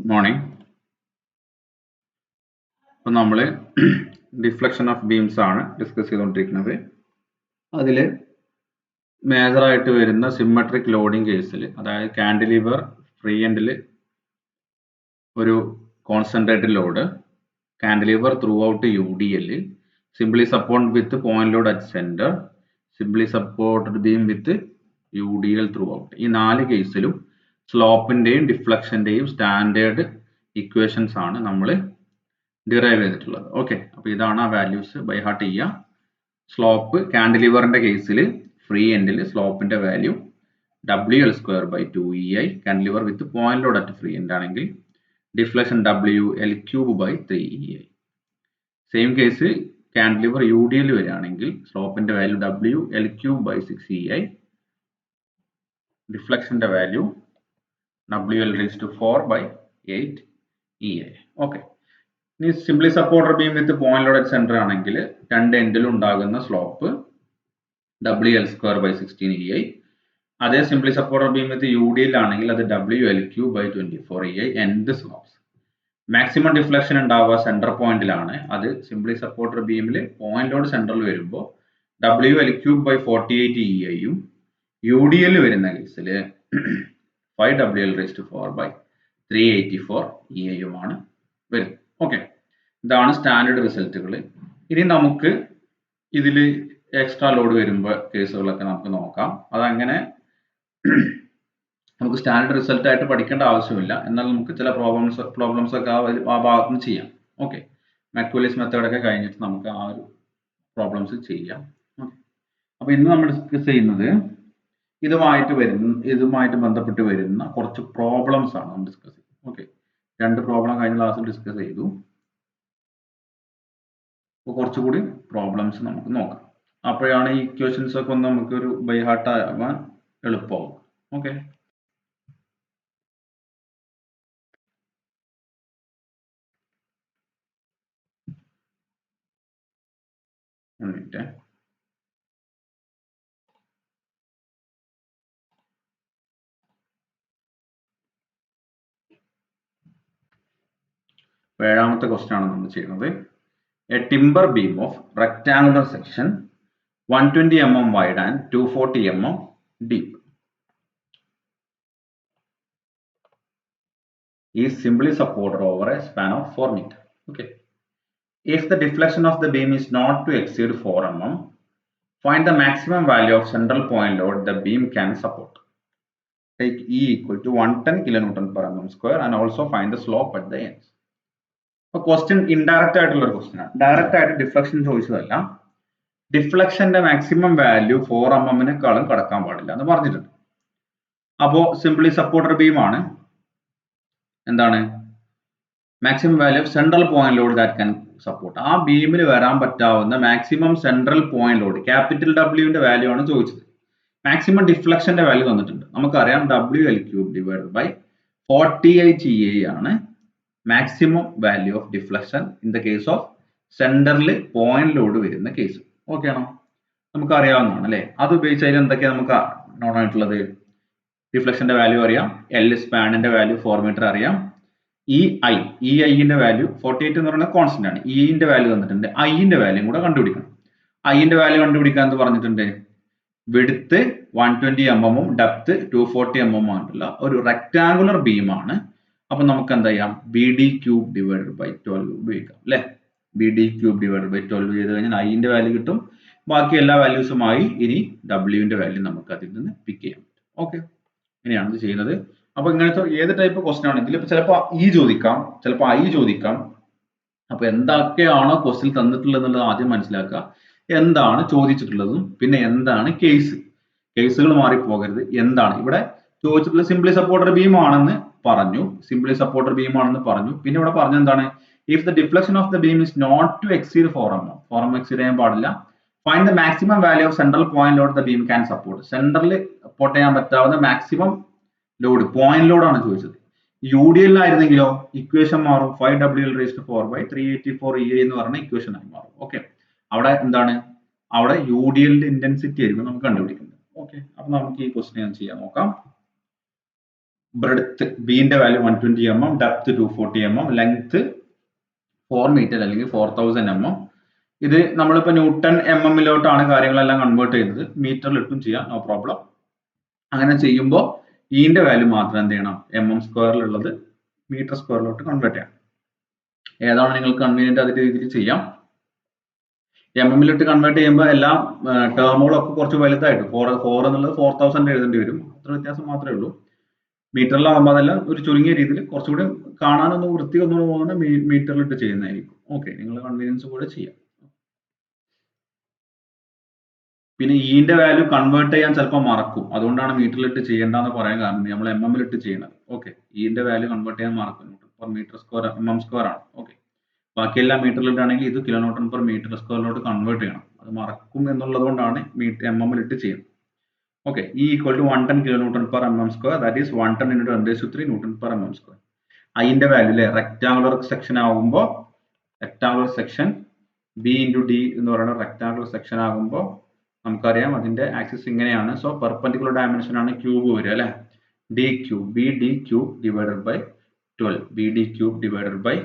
Good morning. അപ്പോൾ നമ്മൾ deflection of beams ആണ് ഡിസ്കസ് ചെയ്തുകൊണ്ടിരിക്കുന്നത്. അതിൽ മേജറായിട്ട് വരുന്ന സിമ്മട്രിക് ലോഡിംഗ് കേസിൽ, അതായത് കാൻഡിലിവർ ഫ്രീ എൻഡിൽ ഒരു concentrated load, cantilever through out UDL, simply support with point load at centre, simply supported beam with UDL through out. ഈ 4 കേസിലും സ്ലോപ്പിന്റെയും ഡിഫ്ലക്ഷന്റെയും സ്റ്റാൻഡേർഡ് ഇക്വേഷൻസ് ആണ് നമ്മൾ ഡിറൈവ് ചെയ്തിട്ടുള്ളത്. ഓക്കെ, അപ്പോൾ ഇതാണ് ആ വാല്യൂസ് ബൈ ഹാർട്ട് ചെയ്യുക. സ്ലോപ്പ് കാൻഡിലിവറിന്റെ കേസിൽ ഫ്രീ എൻഡിൽ സ്ലോപ്പിന്റെ value WL²/2EI, cantilever with point load at free end ആണെങ്കിൽ deflection WL³/3EI. Same case cantilever UDL വരികയാണെങ്കിൽ സ്ലോപ്പിന്റെ വാല്യൂ WL³/6EI, ഡിഫ്ലക്ഷന്റെ വാല്യൂ WL⁴/8EI. ഓക്കെ, ഇനി simply supporter beam with point load at centre ആണെങ്കിൽ രണ്ട് എൻഡിലും ഉണ്ടാകുന്ന സ്ലോപ്പ് WL²/16EI. അതേ simply supporter beam with UDL ആണെങ്കിൽ അത് WL³/24EI end slopes. Maximum deflection ഉണ്ടാവുക സെന്റർ പോയിന്റിലാണ്. അത് സിംപ്ലി സപ്പോർട്ടർ ബീമിൽ പോയിന്റ് ലോഡ് സെന്ററിൽ വരുമ്പോൾ WL³/48EI UDL വരുന്ന കേസിൽ 5WL⁴/384EI വരുന്നത്. ഓക്കെ, ഇതാണ് സ്റ്റാൻഡേർഡ് റിസൾട്ടുകൾ. ഇനി നമുക്ക് ഇതിൽ എക്സ്ട്രാ ലോഡ് വരുമ്പോൾ കേസുകളൊക്കെ നമുക്ക് നോക്കാം. അതങ്ങനെ നമുക്ക് സ്റ്റാൻഡേർഡ് റിസൾട്ട് ആയിട്ട് പഠിക്കേണ്ട ആവശ്യമില്ല, എന്നാൽ നമുക്ക് ചില പ്രോബ്ലംസ് ഒക്കെ ആ ഭാഗത്ത് നിന്ന് ചെയ്യാം. ഓക്കെ, മക്വലീസ് മെത്തേഡൊക്കെ കഴിഞ്ഞിട്ട് നമുക്ക് ആ ഒരു പ്രോബ്ലംസ് ചെയ്യാം. ഓക്കെ, അപ്പോൾ ഇന്ന് നമ്മൾ ഡിസ്കസ് ചെയ്യുന്നത് ഇതുമായിട്ട് ബന്ധപ്പെട്ട് വരുന്ന കുറച്ച് പ്രോബ്ലംസ് ആണ് നമ്മൾ ഡിസ്കസ് ചെയ്യുന്നത്. ഓക്കെ, 2 പ്രോബ്ലം കഴിഞ്ഞ ക്ലാസ്സിൽ ഡിസ്കസ് ചെയ്തു. അപ്പോൾ കുറച്ചുകൂടി പ്രോബ്ലംസ് നമുക്ക് നോക്കാം. അപ്പോഴാണ് ഈ ഇക്വേഷൻസ് ഒക്കെ ഒന്ന് നമുക്ക് ഒരു ബൈ ഹാർട്ട് ആവാൻ എളുപ്പമാവും. Okay, minute. ഏഴാമത്തെ ക്വസ്റ്റ്യൻ ആണ് നമ്മൾ ചെയ്യുന്നത്. A timber beam of rectangular section 120 mm wide and 240 mm deep is simply supported over a span of 4 meters. Okay, if the deflection of the beam is not to exceed 4 mm, find the maximum value of central point load the beam can support. Take E equal to 110 kN/mm² and also find the slope at the ends. Question indirect ആയിട്ടുള്ള ഒരു question ആണ്. Direct ആയിട്ട് deflection ചോദിച്ചതല്ല. ഡിഫ്ലക്ഷന്റെ maximum value 4 mm കടക്കാൻ പാടില്ല എന്ന് പറഞ്ഞിട്ടുണ്ട്. അപ്പോൾ simply supporter beam ആണ്. എന്താണ് maximum value of central point load that can support. ആ ബീമിൽ വരാൻ പറ്റാവുന്ന maximum central point load capital Wന്റെ വാല്യൂ ആണ് ചോദിച്ചത്. മാക്സിമം ഡിഫ്ലക്ഷന്റെ വാല്യൂ തന്നിട്ടുണ്ട്. നമുക്കറിയാം WL³/48EI ആണ് maximum value of deflection in the case of സെന്ററിൽ പോയിന്റ് ലോഡ് വരുന്ന കേസ്. ഓക്കെ ആണോ? നമുക്ക് അറിയാവുന്നതാണ് അല്ലെ. അത് ഉപയോഗിച്ച് അതിൽ എന്തൊക്കെയാണ് നമുക്ക് നോൺ ആയിട്ടുള്ളത്? ഡിഫ്ലക്ഷന്റെ വാല്യൂ അറിയാം, L സ്പാനിന്റെ വാല്യൂ 4 മീറ്റർ അറിയാം, EIന്റെ വാല്യൂ 48 എന്ന് പറയുന്നത് കോൺസ്റ്റന്റ് ആണ്. ഇന്റെ വാല്യൂ തന്നിട്ടുണ്ട്, ന്റെ വാല്യൂ കൂടെ കണ്ടുപിടിക്കണം. ന്റെ വാല്യൂ കണ്ടുപിടിക്കാൻ എന്ന് പറഞ്ഞിട്ടുണ്ട്, വിഡ്ത്ത് 120 mm ഡെപ്ത് 240 mm ആയിട്ടുള്ള ഒരു റെക്ടാങ്കുലർ ബീം ആണ്. അപ്പൊ നമുക്ക് എന്താ ചെയ്യാം, BD³/12 ഉപയോഗിക്കാം അല്ലെ. BD³/12 ചെയ്ത് കഴിഞ്ഞാൽ ന്റെ വാല്യൂ കിട്ടും. ബാക്കി എല്ലാ വാല്യൂസുമായി ഇനി Wന്റെ വാല്യൂ നമുക്ക് അതിൽ നിന്ന് പിക്ക് ചെയ്യാം. ഓക്കെ, ഇങ്ങനെയാണ് ഇത് ചെയ്യുന്നത്. അപ്പൊ ഇങ്ങനത്തെ ഏത് ടൈപ്പ് ക്വസ്റ്റ്യൻ ആണെങ്കിലും ചിലപ്പോൾ ചോദിക്കാം, ചിലപ്പോൾ ചോദിക്കാം. അപ്പൊ എന്തൊക്കെയാണോ ക്വസ്റ്റ്യൻ തന്നിട്ടുള്ളത് എന്നുള്ളത് ആദ്യം മനസ്സിലാക്കുക. എന്താണ് ചോദിച്ചിട്ടുള്ളതും പിന്നെ എന്താണ് കേസുകൾ മാറിപ്പോകരുത്. എന്താണ് ഇവിടെ ചോദിച്ചിട്ടുള്ളത്? സിംപ്ലി സപ്പോർട്ടർ ബീം ആണെന്ന് പറഞ്ഞു. പിന്നെ ഇവിടെ പറഞ്ഞ എന്താണ്? If the deflection of the beam is not to exceed 4 mm, 4 mm exceed ചെയ്യാൻ പാടില്ല. Find the maximum value of central point load the beam can support. Central support ചെയ്യാൻ പറ്റാവുന്ന മാക്സിമം ലോഡ് പോയിന്റ് ലോഡ് ആണ് ചോദിച്ചത്. UDL ആയിരുന്നെങ്കിലോ equation മാറും. 5WL⁴/384EI എന്ന് പറഞ്ഞ equation ആയി മാറും. ഓക്കെ, അവിടെ എന്താണ്? അവിടെ UDLന്റെ ഇന്റൻസിറ്റി ആയിരിക്കും നമുക്ക് കണ്ടുപിടിക്കുന്നത്. ഓക്കെ, അപ്പൊ നമുക്ക് ഈ ക്വസ്റ്റ്യൻ ചെയ്യാൻ നോക്കാം. ബ്രെഡ്ത്ത് ബിന്റെ value 120 mm, depth 240 mm, length 4 metre അല്ലെങ്കിൽ 4000 mm. ഇത് നമ്മളിപ്പോൾ ന്യൂട്ടൺ mmലോട്ടാണ് കാര്യങ്ങളെല്ലാം കൺവേർട്ട് ചെയ്യുന്നത്. മീറ്ററിലിട്ടും ചെയ്യാം, നോ പ്രോബ്ലം. അങ്ങനെ ചെയ്യുമ്പോൾ ഇന്റെ വാല്യൂ മാത്രം എന്ത് ചെയ്യണം, mm² മീറ്റർ സ്ക്വയറിലോട്ട് കൺവേർട്ട് ചെയ്യണം. ഏതാണ് നിങ്ങൾക്ക് കൺവീനിയന്റ് അതിന്റെ രീതിയിൽ ചെയ്യാം. mmലിട്ട് കൺവേർട്ട് ചെയ്യുമ്പോൾ എല്ലാ ടേമുകളും ഒക്കെ കുറച്ച് വലുതായിട്ട് 4 എന്നുള്ളത് 4000 എഴുതേണ്ടി വരും. അത്ര വ്യത്യാസം മാത്രമേ ഉള്ളൂ. മീറ്ററിലാകുമ്പോൾ അതെല്ലാം ഒരു ചുരുങ്ങിയ രീതിയിൽ കുറച്ചുകൂടി കാണാനൊന്ന് വൃത്തി ഒന്നുകൂടെ പോകുന്നത് മീറ്ററിലിട്ട് ചെയ്യുന്നതായിരിക്കും. ഓക്കെ, നിങ്ങൾ കൺവീനിയൻസ് കൂടെ ചെയ്യാം. പിന്നെ ഇന്റെ വാല്യൂ കൺവേർട്ട് ചെയ്യാൻ ചിലപ്പോൾ മറക്കും, അതുകൊണ്ടാണ് മീറ്ററിലിട്ട് ചെയ്യേണ്ടെന്ന് പറയാൻ കാരണം നമ്മൾ mmലിട്ട് ചെയ്യണത്. ഓക്കെ, ഇന്റെ വാല്യൂ കൺവേർട്ട് ചെയ്യാൻ മറക്കും. പെർ മീറ്റർ സ്ക്വയർ mm² ആണ്. ഓക്കെ, ബാക്കിയെല്ലാം മീറ്ററിലിട്ടാണെങ്കിൽ ഇത് കിലോന്യൂട്ടൺ പെർ മീറ്റർ സ്ക്വയറിലോട്ട് കൺവേർട്ട് ചെയ്യണം. അത് മറക്കും എന്നുള്ളത് കൊണ്ടാണ് mmലിട്ട് ചെയ്യുന്നത്. Okay, E equal to 110 kilonewton per mm², that is 110 into 10⁻³ Newton per mm². I ന്റെ വാല്യൂ അല്ലേ, റെക്ടാങ്കുലർ സെക്ഷൻ ആകുമ്പോൾ rectangular section B into D എന്ന് പറയുന്ന റെക്ടാങ്കുലർ സെക്ഷൻ ആകുമ്പോൾ നമുക്കറിയാം അതിന്റെ ആക്സിസ് ഇങ്ങനെയാണ്. സോ പെർപെൻഡിക്കുലർ ഡയമെൻഷൻ ആണ് ക്യൂബ് വരിക അല്ലേ, D cube B D cube divided by 12, B D cube divided by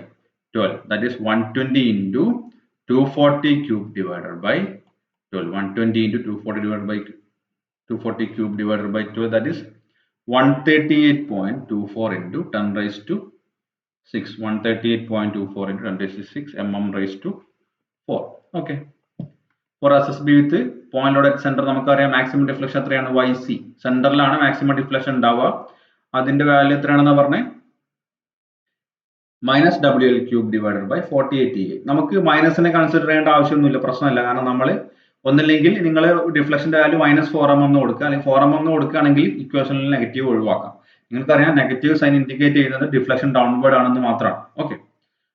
12, that is 120 into 240 cube divided by 12, 120 into 240 divided by 240 cube divided by 12, that is 138.24 into 10 raised to 6, 138.24 into 10 raised to 6 mm raised to 4. Okay, for SSB with point load at center നമുക്കറിയാം maximum deflection എത്രയാണ്, YC. സെന്ററിലാണ് maximum deflection ഉണ്ടാവുക. അതിന്റെ value എത്രയാണെന്ന് പറഞ്ഞേ, -WL³ divided by 48 EA. നമുക്ക് മൈനസിനെ consider ചെയ്യേണ്ട ആവശ്യമൊന്നുമില്ല, പ്രശ്നമില്ല. കാരണം നമ്മൾ ഒന്നില്ലെങ്കിൽ നിങ്ങൾ ഡിഫ്ലക്ഷന്റെ വാല്യൂ -4 mm എന്ന് കൊടുക്കുക, അല്ലെങ്കിൽ 4 mm എന്ന് കൊടുക്കുകയാണെങ്കിൽ ഇക്വേഷനിൽ നെഗറ്റീവ് ഒഴിവാക്കാം. നിങ്ങൾക്കറിയാം നെഗറ്റീവ് സൈൻ ഇൻഡിക്കേറ്റ് ചെയ്യുന്നത് ഡിഫ്ലക്ഷൻ ഡൗൺവേർഡ് ആണെന്ന് മാത്രമാണ്. ഓക്കെ,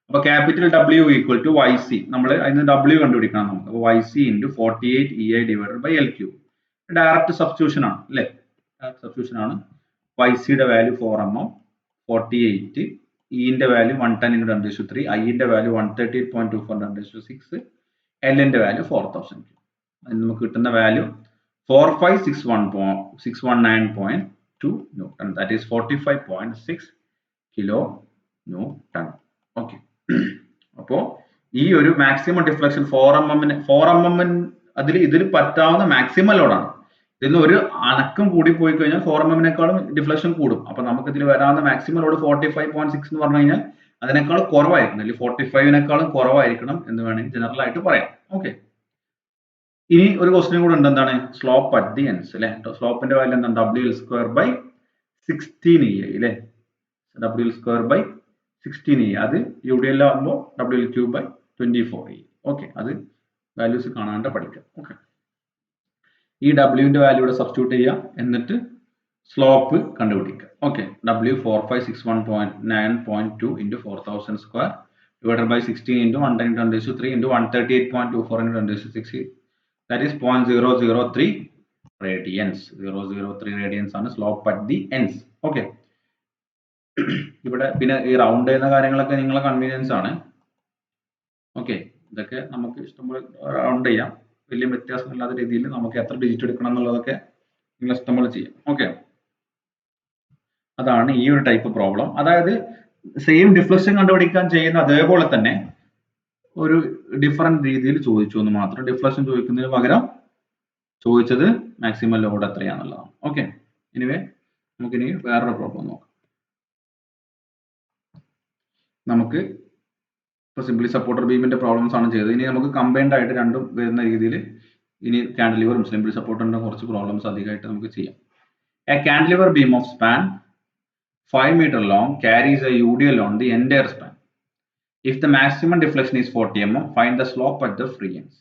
അപ്പൊ capital W equal to YC, നമ്മൾ അതിന് W കണ്ടുപിടിക്കണം നമുക്ക്. അപ്പോൾ YC into 48 EI divided by L³ direct substitution ആണ് അല്ലേ, ഡയറക്റ്റ് സബ്സ്റ്റിറ്റ്യൂഷൻ ആണ്. YCയുടെ വാല്യൂ 4 mm, 48, ഇന്റെ വാല്യൂ 110 into 10⁻³, ഐന്റെ വാല്യൂ 138.24 10⁻⁶, എല്ലിന്റെ വാല്യൂ 4000. നമുക്ക് കിട്ടുന്ന value 45619.2 newton, that is 45.6 kilo newton. Okay, അപ്പോ ഈ ഒരു മാക്സിമം ഡിഫ്ലക്ഷൻ 4 mm ഇതിൽ പറ്റാവുന്ന മാക്സിമം ലോഡാണ്. ഇതിൽ ഒരു അനക്കം കൂടി പോയി കഴിഞ്ഞാൽ 4 mm ഡിഫ്ലക്ഷൻ കൂടും. അപ്പൊ നമുക്ക് ഇതിൽ വരാവുന്ന മാക്സിമം ലോഡ് 45.6 എന്ന് പറഞ്ഞു കഴിഞ്ഞാൽ അതിനേക്കാൾ കുറവായിരിക്കണം, അല്ലെങ്കിൽ 45നേക്കാളും കുറവായിരിക്കണം എന്ന് വേണമെങ്കിൽ ജനറൽ ആയിട്ട് പറയാം. ഓക്കെ, ഇനി ഒരു ക്വസ്റ്റ്യൻ കൂടെ ഉണ്ട്, എന്താണ് സ്ലോപ്പ് അറ്റ് ദി എൻഡ്സ് അല്ലെ. സ്ലോപ്പിന്റെ വാല്യൂ എന്താണ്, WL² by 16 EI അല്ലെ, WL² by 16 EI. അത് UDL ആകുമ്പോൾ WL³ by 24 EI. ഓക്കെ, അത് വാല്യൂസ് കാണാണ്ട് പഠിക്കാം. ഓക്കെ, ഈ W-ന്റെ വാല്യൂ ഇവിടെ സബ്സ്റ്റിറ്റ്യൂട്ട് ചെയ്യുക, എന്നിട്ട് സ്ലോപ്പ് കണ്ടുപിടിക്കുക. Okay, W 4561.9.2 into 4000² divided by 16 into 110 into 10⁻³ into 138.24 into 10⁻⁶, that is 0.003 radians. 003 radians ആണ് slope at the ends. Okay, ഇവിടെ പിന്നെ ഈ റൗണ്ട് ചെയ്യുന്ന കാര്യങ്ങളൊക്കെ നിങ്ങളെ കൺവീനിയൻസ് ആണ്. ഓക്കെ, ഇതൊക്കെ നമുക്ക് ഇഷ്ടംപോലെ റൗണ്ട് ചെയ്യാം, വലിയ വ്യത്യാസമില്ലാത്ത രീതിയിൽ നമുക്ക് എത്ര ഡിജിറ്റ് എടുക്കണം എന്നുള്ളതൊക്കെ നിങ്ങൾ ഇഷ്ടംപോലെ ചെയ്യാം. ഓക്കെ, അതാണ് ഈ ഒരു ടൈപ്പ് പ്രോബ്ലം. അതായത് സെയിം ഡിഫ്ലക്ഷൻ കണ്ടുപിടിക്കാൻ ചെയ്യുന്ന അതേപോലെ തന്നെ ഒരു ഡിഫറെന്റ് രീതിയിൽ ചോദിച്ചു എന്ന് മാത്രം. ഡിഫ്ലക്ഷൻ ചോദിക്കുന്നതിന് പകരം ചോദിച്ചത് മാക്സിമം ലോഡ് എത്രയാണെന്നുള്ളതാണ്. ഓക്കെ, എനിവേ നമുക്കിനി വേറൊരു പ്രോബ്ലം നോക്കാം. നമുക്ക് ഇപ്പോൾ സിംപ്ലി സപ്പോർട്ടർ ബീമിന്റെ പ്രോബ്ലംസ് ആണ് ചെയ്തത്. ഇനി നമുക്ക് കമ്പൈൻഡ് ആയിട്ട് രണ്ടും വരുന്ന രീതിയിൽ ഇനി കാൻഡിലിവറും സിംപ്ലി സപ്പോർട്ടറിന്റെ കുറച്ച് പ്രോബ്ലംസ് അധികമായിട്ട് നമുക്ക് ചെയ്യാം. A cantilever beam of span 5 meter long carries a UDL on the entire span. If the maximum deflection is 40 mm, find the slope at the free ends.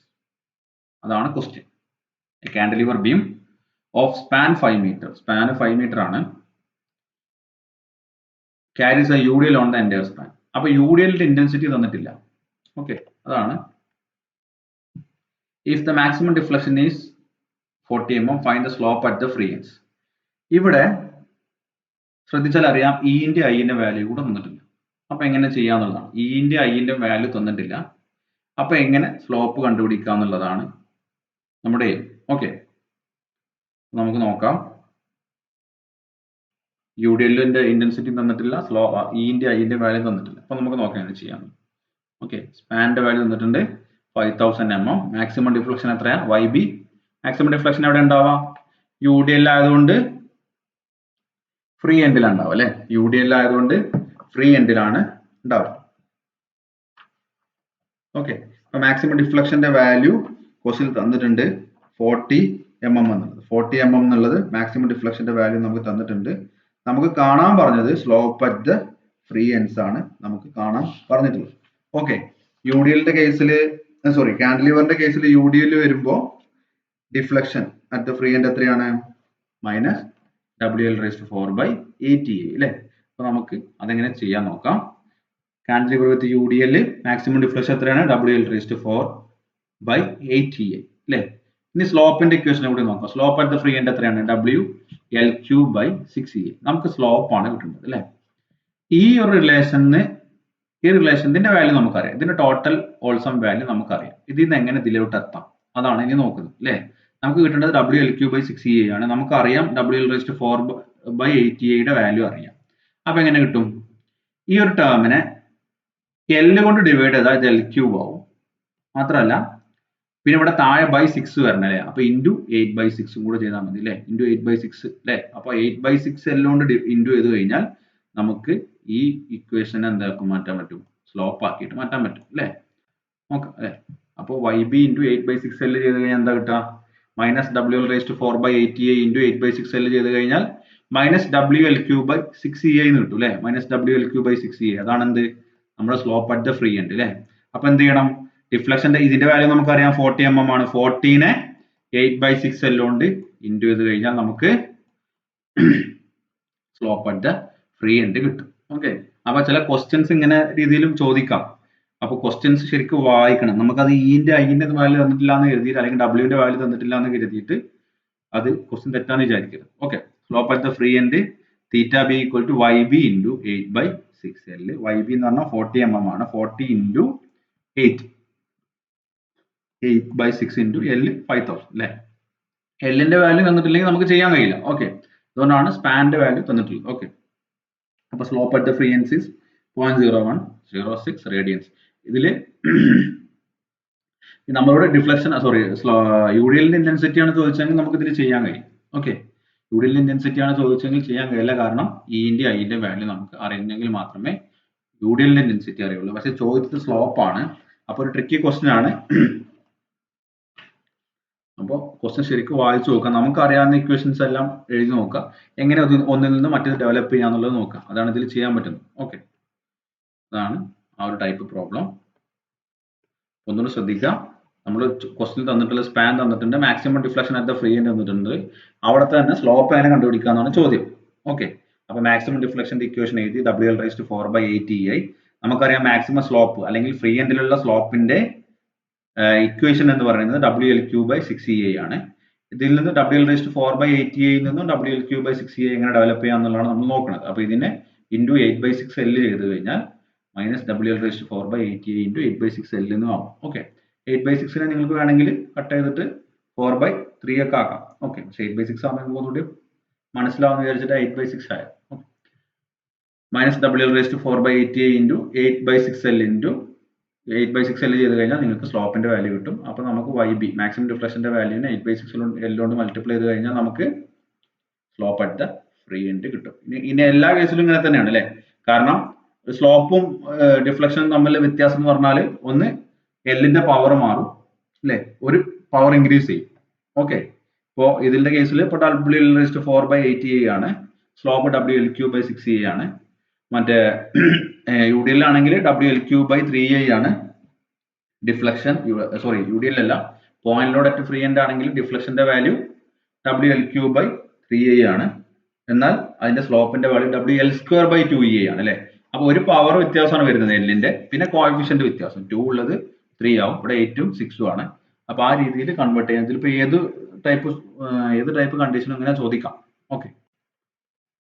അതാണ് question. A cantilever beam of span 5 meter. Span 5 meter ആണ്. Carries a UDL on the entire span. അപ്പോൾ UDLന്റെ intensity തന്നിട്ടില്ല. Okay, അതാണ്. If the maximum deflection is 40 mm, find the slope at the free ends. ഇവിടെ ശ്രദ്ധിച്ചാൽ അറിയാം, ഇന്റെ ഐന്റെ value കൂടെ തന്നിട്ടില്ല. അപ്പൊ എങ്ങനെ ചെയ്യാന്നുള്ളതാണ്. ഇന്റെ ഐന്റെ വാല്യൂ തന്നിട്ടില്ല, അപ്പൊ എങ്ങനെ സ്ലോപ്പ് കണ്ടുപിടിക്കുക എന്നുള്ളതാണ് നമ്മുടെ. ഓക്കെ, നമുക്ക് നോക്കാം. UDL-ന്റെ ഇന്റൻസിറ്റി തന്നിട്ടില്ല, ഇന്റെ ഐന്റെ വാല്യൂ തന്നിട്ടില്ല. അപ്പൊ നമുക്ക് നോക്കാം എങ്ങനെ ചെയ്യാം. ഓക്കെ, സ്പാനിന്റെ വാല്യൂ തന്നിട്ടുണ്ട് 5000 mm. മാക്സിമം ഡിഫ്ലക്ഷൻ എത്രയാ? YB. മാക്സിമം ഡിഫ്ലക്ഷൻ എവിടെ ഉണ്ടാവാം? UDL ആയതുകൊണ്ട് ഫ്രീ എൻഡിലാണ് ഉണ്ടാവുക അല്ലെ. UDL ആയതുകൊണ്ട് ഫ്രീ എൻഡിലാണ് ഉണ്ടാവുക. ഓക്കെ, അപ്പൊ മാക്സിമം ഡിഫ്ലക്ഷന്റെ വാല്യൂ ക്വസ്റ്റിൽ തന്നിട്ടുണ്ട് 40 mm എന്നുള്ളത്. 40 mm എന്നുള്ളത് മാക്സിമം ഡിഫ്ലക്ഷന്റെ വാല്യൂ നമുക്ക് തന്നിട്ടുണ്ട്. നമുക്ക് കാണാൻ പറഞ്ഞത് slope at the free ends ആണ് നമുക്ക് കാണാൻ പറഞ്ഞിട്ടുള്ളത്. ഓക്കെ, UDL-ന്റെ കേസിൽ, സോറി കാന്റിലിവറിന്റെ കേസിൽ UDL വരുമ്പോൾ deflection at the free end എത്രയാണ്? -WL⁴/80A അല്ലെ. അപ്പൊ നമുക്ക് അതെങ്ങനെ ചെയ്യാൻ നോക്കാം. കാന്റിലിവർ വിത്ത് UDL മാക്സിമം ഡിഫ്ലക്ഷൻ എത്രയാണ്? WL⁴/80A അല്ലെ. ഇനി സ്ലോപ്പിന്റെ ഇക്വേഷൻ കൂടി നോക്കാം. Slope at the free end എത്രയാണ്? WL³/6A. നമുക്ക് സ്ലോപ്പ് ആണ് കിട്ടുന്നത് അല്ലെ. ഈ ഒരു റിലേഷന്റെ വാല്യൂ നമുക്കറിയാം. ഇതിന്റെ ടോട്ടൽ ഹോൾസം വാല്യൂ നമുക്കറിയാം. ഇതിൽ നിന്ന് എങ്ങനെ ഇതിലോട്ട് എത്താം അതാണ് ഇനി നോക്കുന്നത് അല്ലെ. നമുക്ക് കിട്ടേണ്ടത് WL³/6A ആണ്. നമുക്കറിയാം WL⁴/80A വാല്യൂ അറിയാം. അപ്പൊ എങ്ങനെ കിട്ടും? ഈ ഒരു ടേമിനെ L കൊണ്ട് ഡിവൈഡ് ചെയ്താൽ ഇത് L³ ആവും. മാത്രമല്ല പിന്നെ ഇവിടെ താഴെ ബൈ 6 വരണം അല്ലെ. അപ്പൊ ഇൻറ്റു 8/6 കൂടെ ചെയ്താൽ മതി അല്ലെ. ഇൻറ്റു 8/6 അല്ലെ. അപ്പൊ 8/6 L കൊണ്ട് ഇൻറ്റു ചെയ്ത് കഴിഞ്ഞാൽ നമുക്ക് ഈ ഇക്വേഷൻ എന്താക്കും മാറ്റാൻ പറ്റും? സ്ലോപ്പ് ആക്കിയിട്ട് മാറ്റാൻ പറ്റും അല്ലെ. നോക്കാം അല്ലെ. അപ്പോൾ YB ഇൻറ്റു 8/6 L ചെയ്ത് കഴിഞ്ഞാൽ എന്താ കിട്ടുക? -WL⁴/80A ഇൻറ്റു 8/6 L ചെയ്ത് കഴിഞ്ഞാൽ -WL³/6A എന്ന് കിട്ടും അല്ലെ. -WL³/6A അതാണ് എന്ത്? നമ്മുടെ slope at the free end അല്ലെ. അപ്പൊ എന്ത് ചെയ്യണം? ഡിഫ്ലക്ഷന്റെ ഇതിന്റെ വാല്യൂ നമുക്കറിയാം 40 mm ആണ്. 40-നെ 8/6 L കൊണ്ട് ഇൻറ്റു ചെയ്ത് കഴിഞ്ഞാൽ നമുക്ക് slope at the free end കിട്ടും. ഓക്കെ, അപ്പൊ ചില ക്വസ്റ്റ്യൻസ് ഇങ്ങനെ രീതിയിലും ചോദിക്കാം. അപ്പൊ ക്വസ്റ്റ്യൻസ് ശരിക്കും വായിക്കണം. നമുക്കത് ഐന്റെ വാല്യൂ തന്നിട്ടില്ല എന്ന് കരുതിയിട്ട്, അല്ലെങ്കിൽ W-ന്റെ വാല്യൂ തന്നിട്ടില്ല എന്ന് കരുതിയിട്ട് അത് ക്വസ്റ്റ്യൻ തെറ്റാന്ന് വിചാരിക്കരുത്. Okay, slope at the free end θB = YB × 8/6 L. YB എന്ന് പറഞ്ഞാൽ 40 mm ആണ്. 40 × 8/6 × L 5000 അല്ലെ. L-ന്റെ വാല്യൂ തന്നിട്ടില്ലെങ്കിൽ നമുക്ക് ചെയ്യാൻ കഴിയില്ല. ഓക്കെ, അതുകൊണ്ടാണ് സ്പാനിന്റെ വാല്യൂ തന്നിട്ടുള്ളത്. ഓക്കെ, അപ്പൊ slope at the free ends is 0.0106 radians. ഇതില് നമ്മളോട് ഡിഫ്ലക്ഷൻ UDL-ന്റെ ഇന്റൻസിറ്റി ആണ് ചോദിച്ചെങ്കിൽ നമുക്ക് ഇതിൽ ചെയ്യാൻ കഴിയും. ഓക്കെ, UDL-ന്റെ ഇന്റൻസിറ്റി ആണ് ചോദിച്ചെങ്കിൽ ചെയ്യാൻ കഴിയില്ല. കാരണം ന്റെ ഐന്റെ വാല്യൂ നമുക്ക് അറിയുന്നെങ്കിൽ മാത്രമേ UDL-ന്റെ ഇന്റൻസിറ്റി അറിയുള്ളൂ. പക്ഷെ ചോദിച്ചത് സ്ലോപ്പ് ആണ്. അപ്പൊ ഒരു ട്രിക്കി ക്വസ്റ്റ്യൻ ആണ്. അപ്പോൾ ക്വസ്റ്റ്യൻ ശരിക്കും വായിച്ചു നോക്കാം. നമുക്ക് അറിയാവുന്ന ഇക്വേഷൻസ് എല്ലാം എഴുതി നോക്കാം. എങ്ങനെ ഒന്നിൽ നിന്ന് മറ്റേത് ഡെവലപ്പ് ചെയ്യാന്നുള്ളത് നോക്കാം. അതാണ് ഇതിൽ ചെയ്യാൻ പറ്റുന്നത്. ഓക്കെ, അതാണ് ആ ഒരു ടൈപ്പ് പ്രോബ്ലം. ഒന്നുകൂടി ശ്രദ്ധിക്കാം. നമ്മൾ ക്വസ്റ്റ്യൻ തന്നിട്ടുള്ള സ്പാൻ തന്നിട്ടുണ്ട്, maximum deflection at the free end തന്നിട്ടുണ്ട്. അവിടെ തന്നെ സ്ലോപ്പ് എങ്ങനെ കണ്ടുപിടിക്കുക എന്നാണ് ചോദ്യം. ഓക്കെ, അപ്പൊ മാക്സിമം ഡിഫ്ലക്ഷന്റെ ഇക്വേഷൻ എഴുതി WL⁴/80A. നമുക്കറിയാം മാക്സിമം സ്ലോപ്പ് അല്ലെങ്കിൽ ഫ്രീ എൻഡിലുള്ള സ്ലോപ്പിന്റെ ഇക്വേഷൻ എന്ന് പറയുന്നത് WL³/6A ആണ്. ഇതിൽ നിന്ന് WL⁴/80A നിന്നും WL³/6A എങ്ങനെ ഡെവലപ്പ് ചെയ്യാം എന്നുള്ളതാണ് നമ്മൾ നോക്കുന്നത്. അപ്പൊ ഇതിനെ ഇൻറ്റു 8/6 L ചെയ്ത് കഴിഞ്ഞാൽ -WL⁴/80A ഇൻറ്റു 8/6 L എന്നും ആവും. ഓക്കെ, 8/6-നെ നിങ്ങൾക്ക് വേണമെങ്കിൽ കട്ട് ചെയ്തിട്ട് 4/3 ഒക്കെ ആക്കാം. ഓക്കെ, പക്ഷേ 8/6 ആകുമ്പോൾ ഒന്നുകൂടി മനസ്സിലാവുന്ന വിചാരിച്ചിട്ട് 8/6 ആയത്. -WL⁴/80A into 8/6 L into 8/6 L ചെയ്ത് കഴിഞ്ഞാൽ നിങ്ങൾക്ക് സ്ലോപ്പിന്റെ വാല്യൂ കിട്ടും. അപ്പൊ നമുക്ക് YB മാക്സിമം ഡിഫ്ലക്ഷന്റെ വാല്യൂനെ 8/6 L കൊണ്ട് മൾട്ടിപ്ലൈ ചെയ്ത് കഴിഞ്ഞാൽ നമുക്ക് slope at the free end കിട്ടും. ഇനി എല്ലാ കേസിലും ഇങ്ങനെ തന്നെയാണ് അല്ലെ. കാരണം സ്ലോപ്പും ഡിഫ്ലക്ഷനും തമ്മിൽ വ്യത്യാസം എന്ന് പറഞ്ഞാൽ ഒന്ന് L-ന്റെ പവർ മാറും അല്ലെ, ഒരു പവർ ഇൻക്രീസ് ചെയ്യും. ഓക്കെ, ഇപ്പോ ഇതിന്റെ കേസിൽ ഇപ്പോൾ WL⁴/80A ആണ്, സ്ലോപ്പ് WL³/6A ആണ്. മറ്റേ UDL ആണെങ്കിൽ WL³/3A ആണ് ഡിഫ്ലക്ഷൻ. UDL അല്ല, point load at free end ആണെങ്കിൽ ഡിഫ്ലക്ഷന്റെ വാല്യൂ WL³/3A ആണ്. എന്നാൽ അതിന്റെ സ്ലോപ്പിന്റെ വാല്യൂ WL²/2A ആണ് അല്ലെ. അപ്പൊ ഒരു പവർ വ്യത്യാസമാണ് വരുന്നത് L-ന്റെ. പിന്നെ കോഎഫിഷ്യന്റ് വ്യത്യാസം 2 ഉള്ളത് 3 ആവും, ഇവിടെ 8ഉം 6ഉം ആണ്. അപ്പൊ ആ രീതിയിൽ കൺവേർട്ട് ചെയ്യാൻ ഇതിലിപ്പോ ഏത് ടൈപ്പ് കണ്ടീഷനും ഇങ്ങനെ ചോദിക്കാം. ഓക്കെ,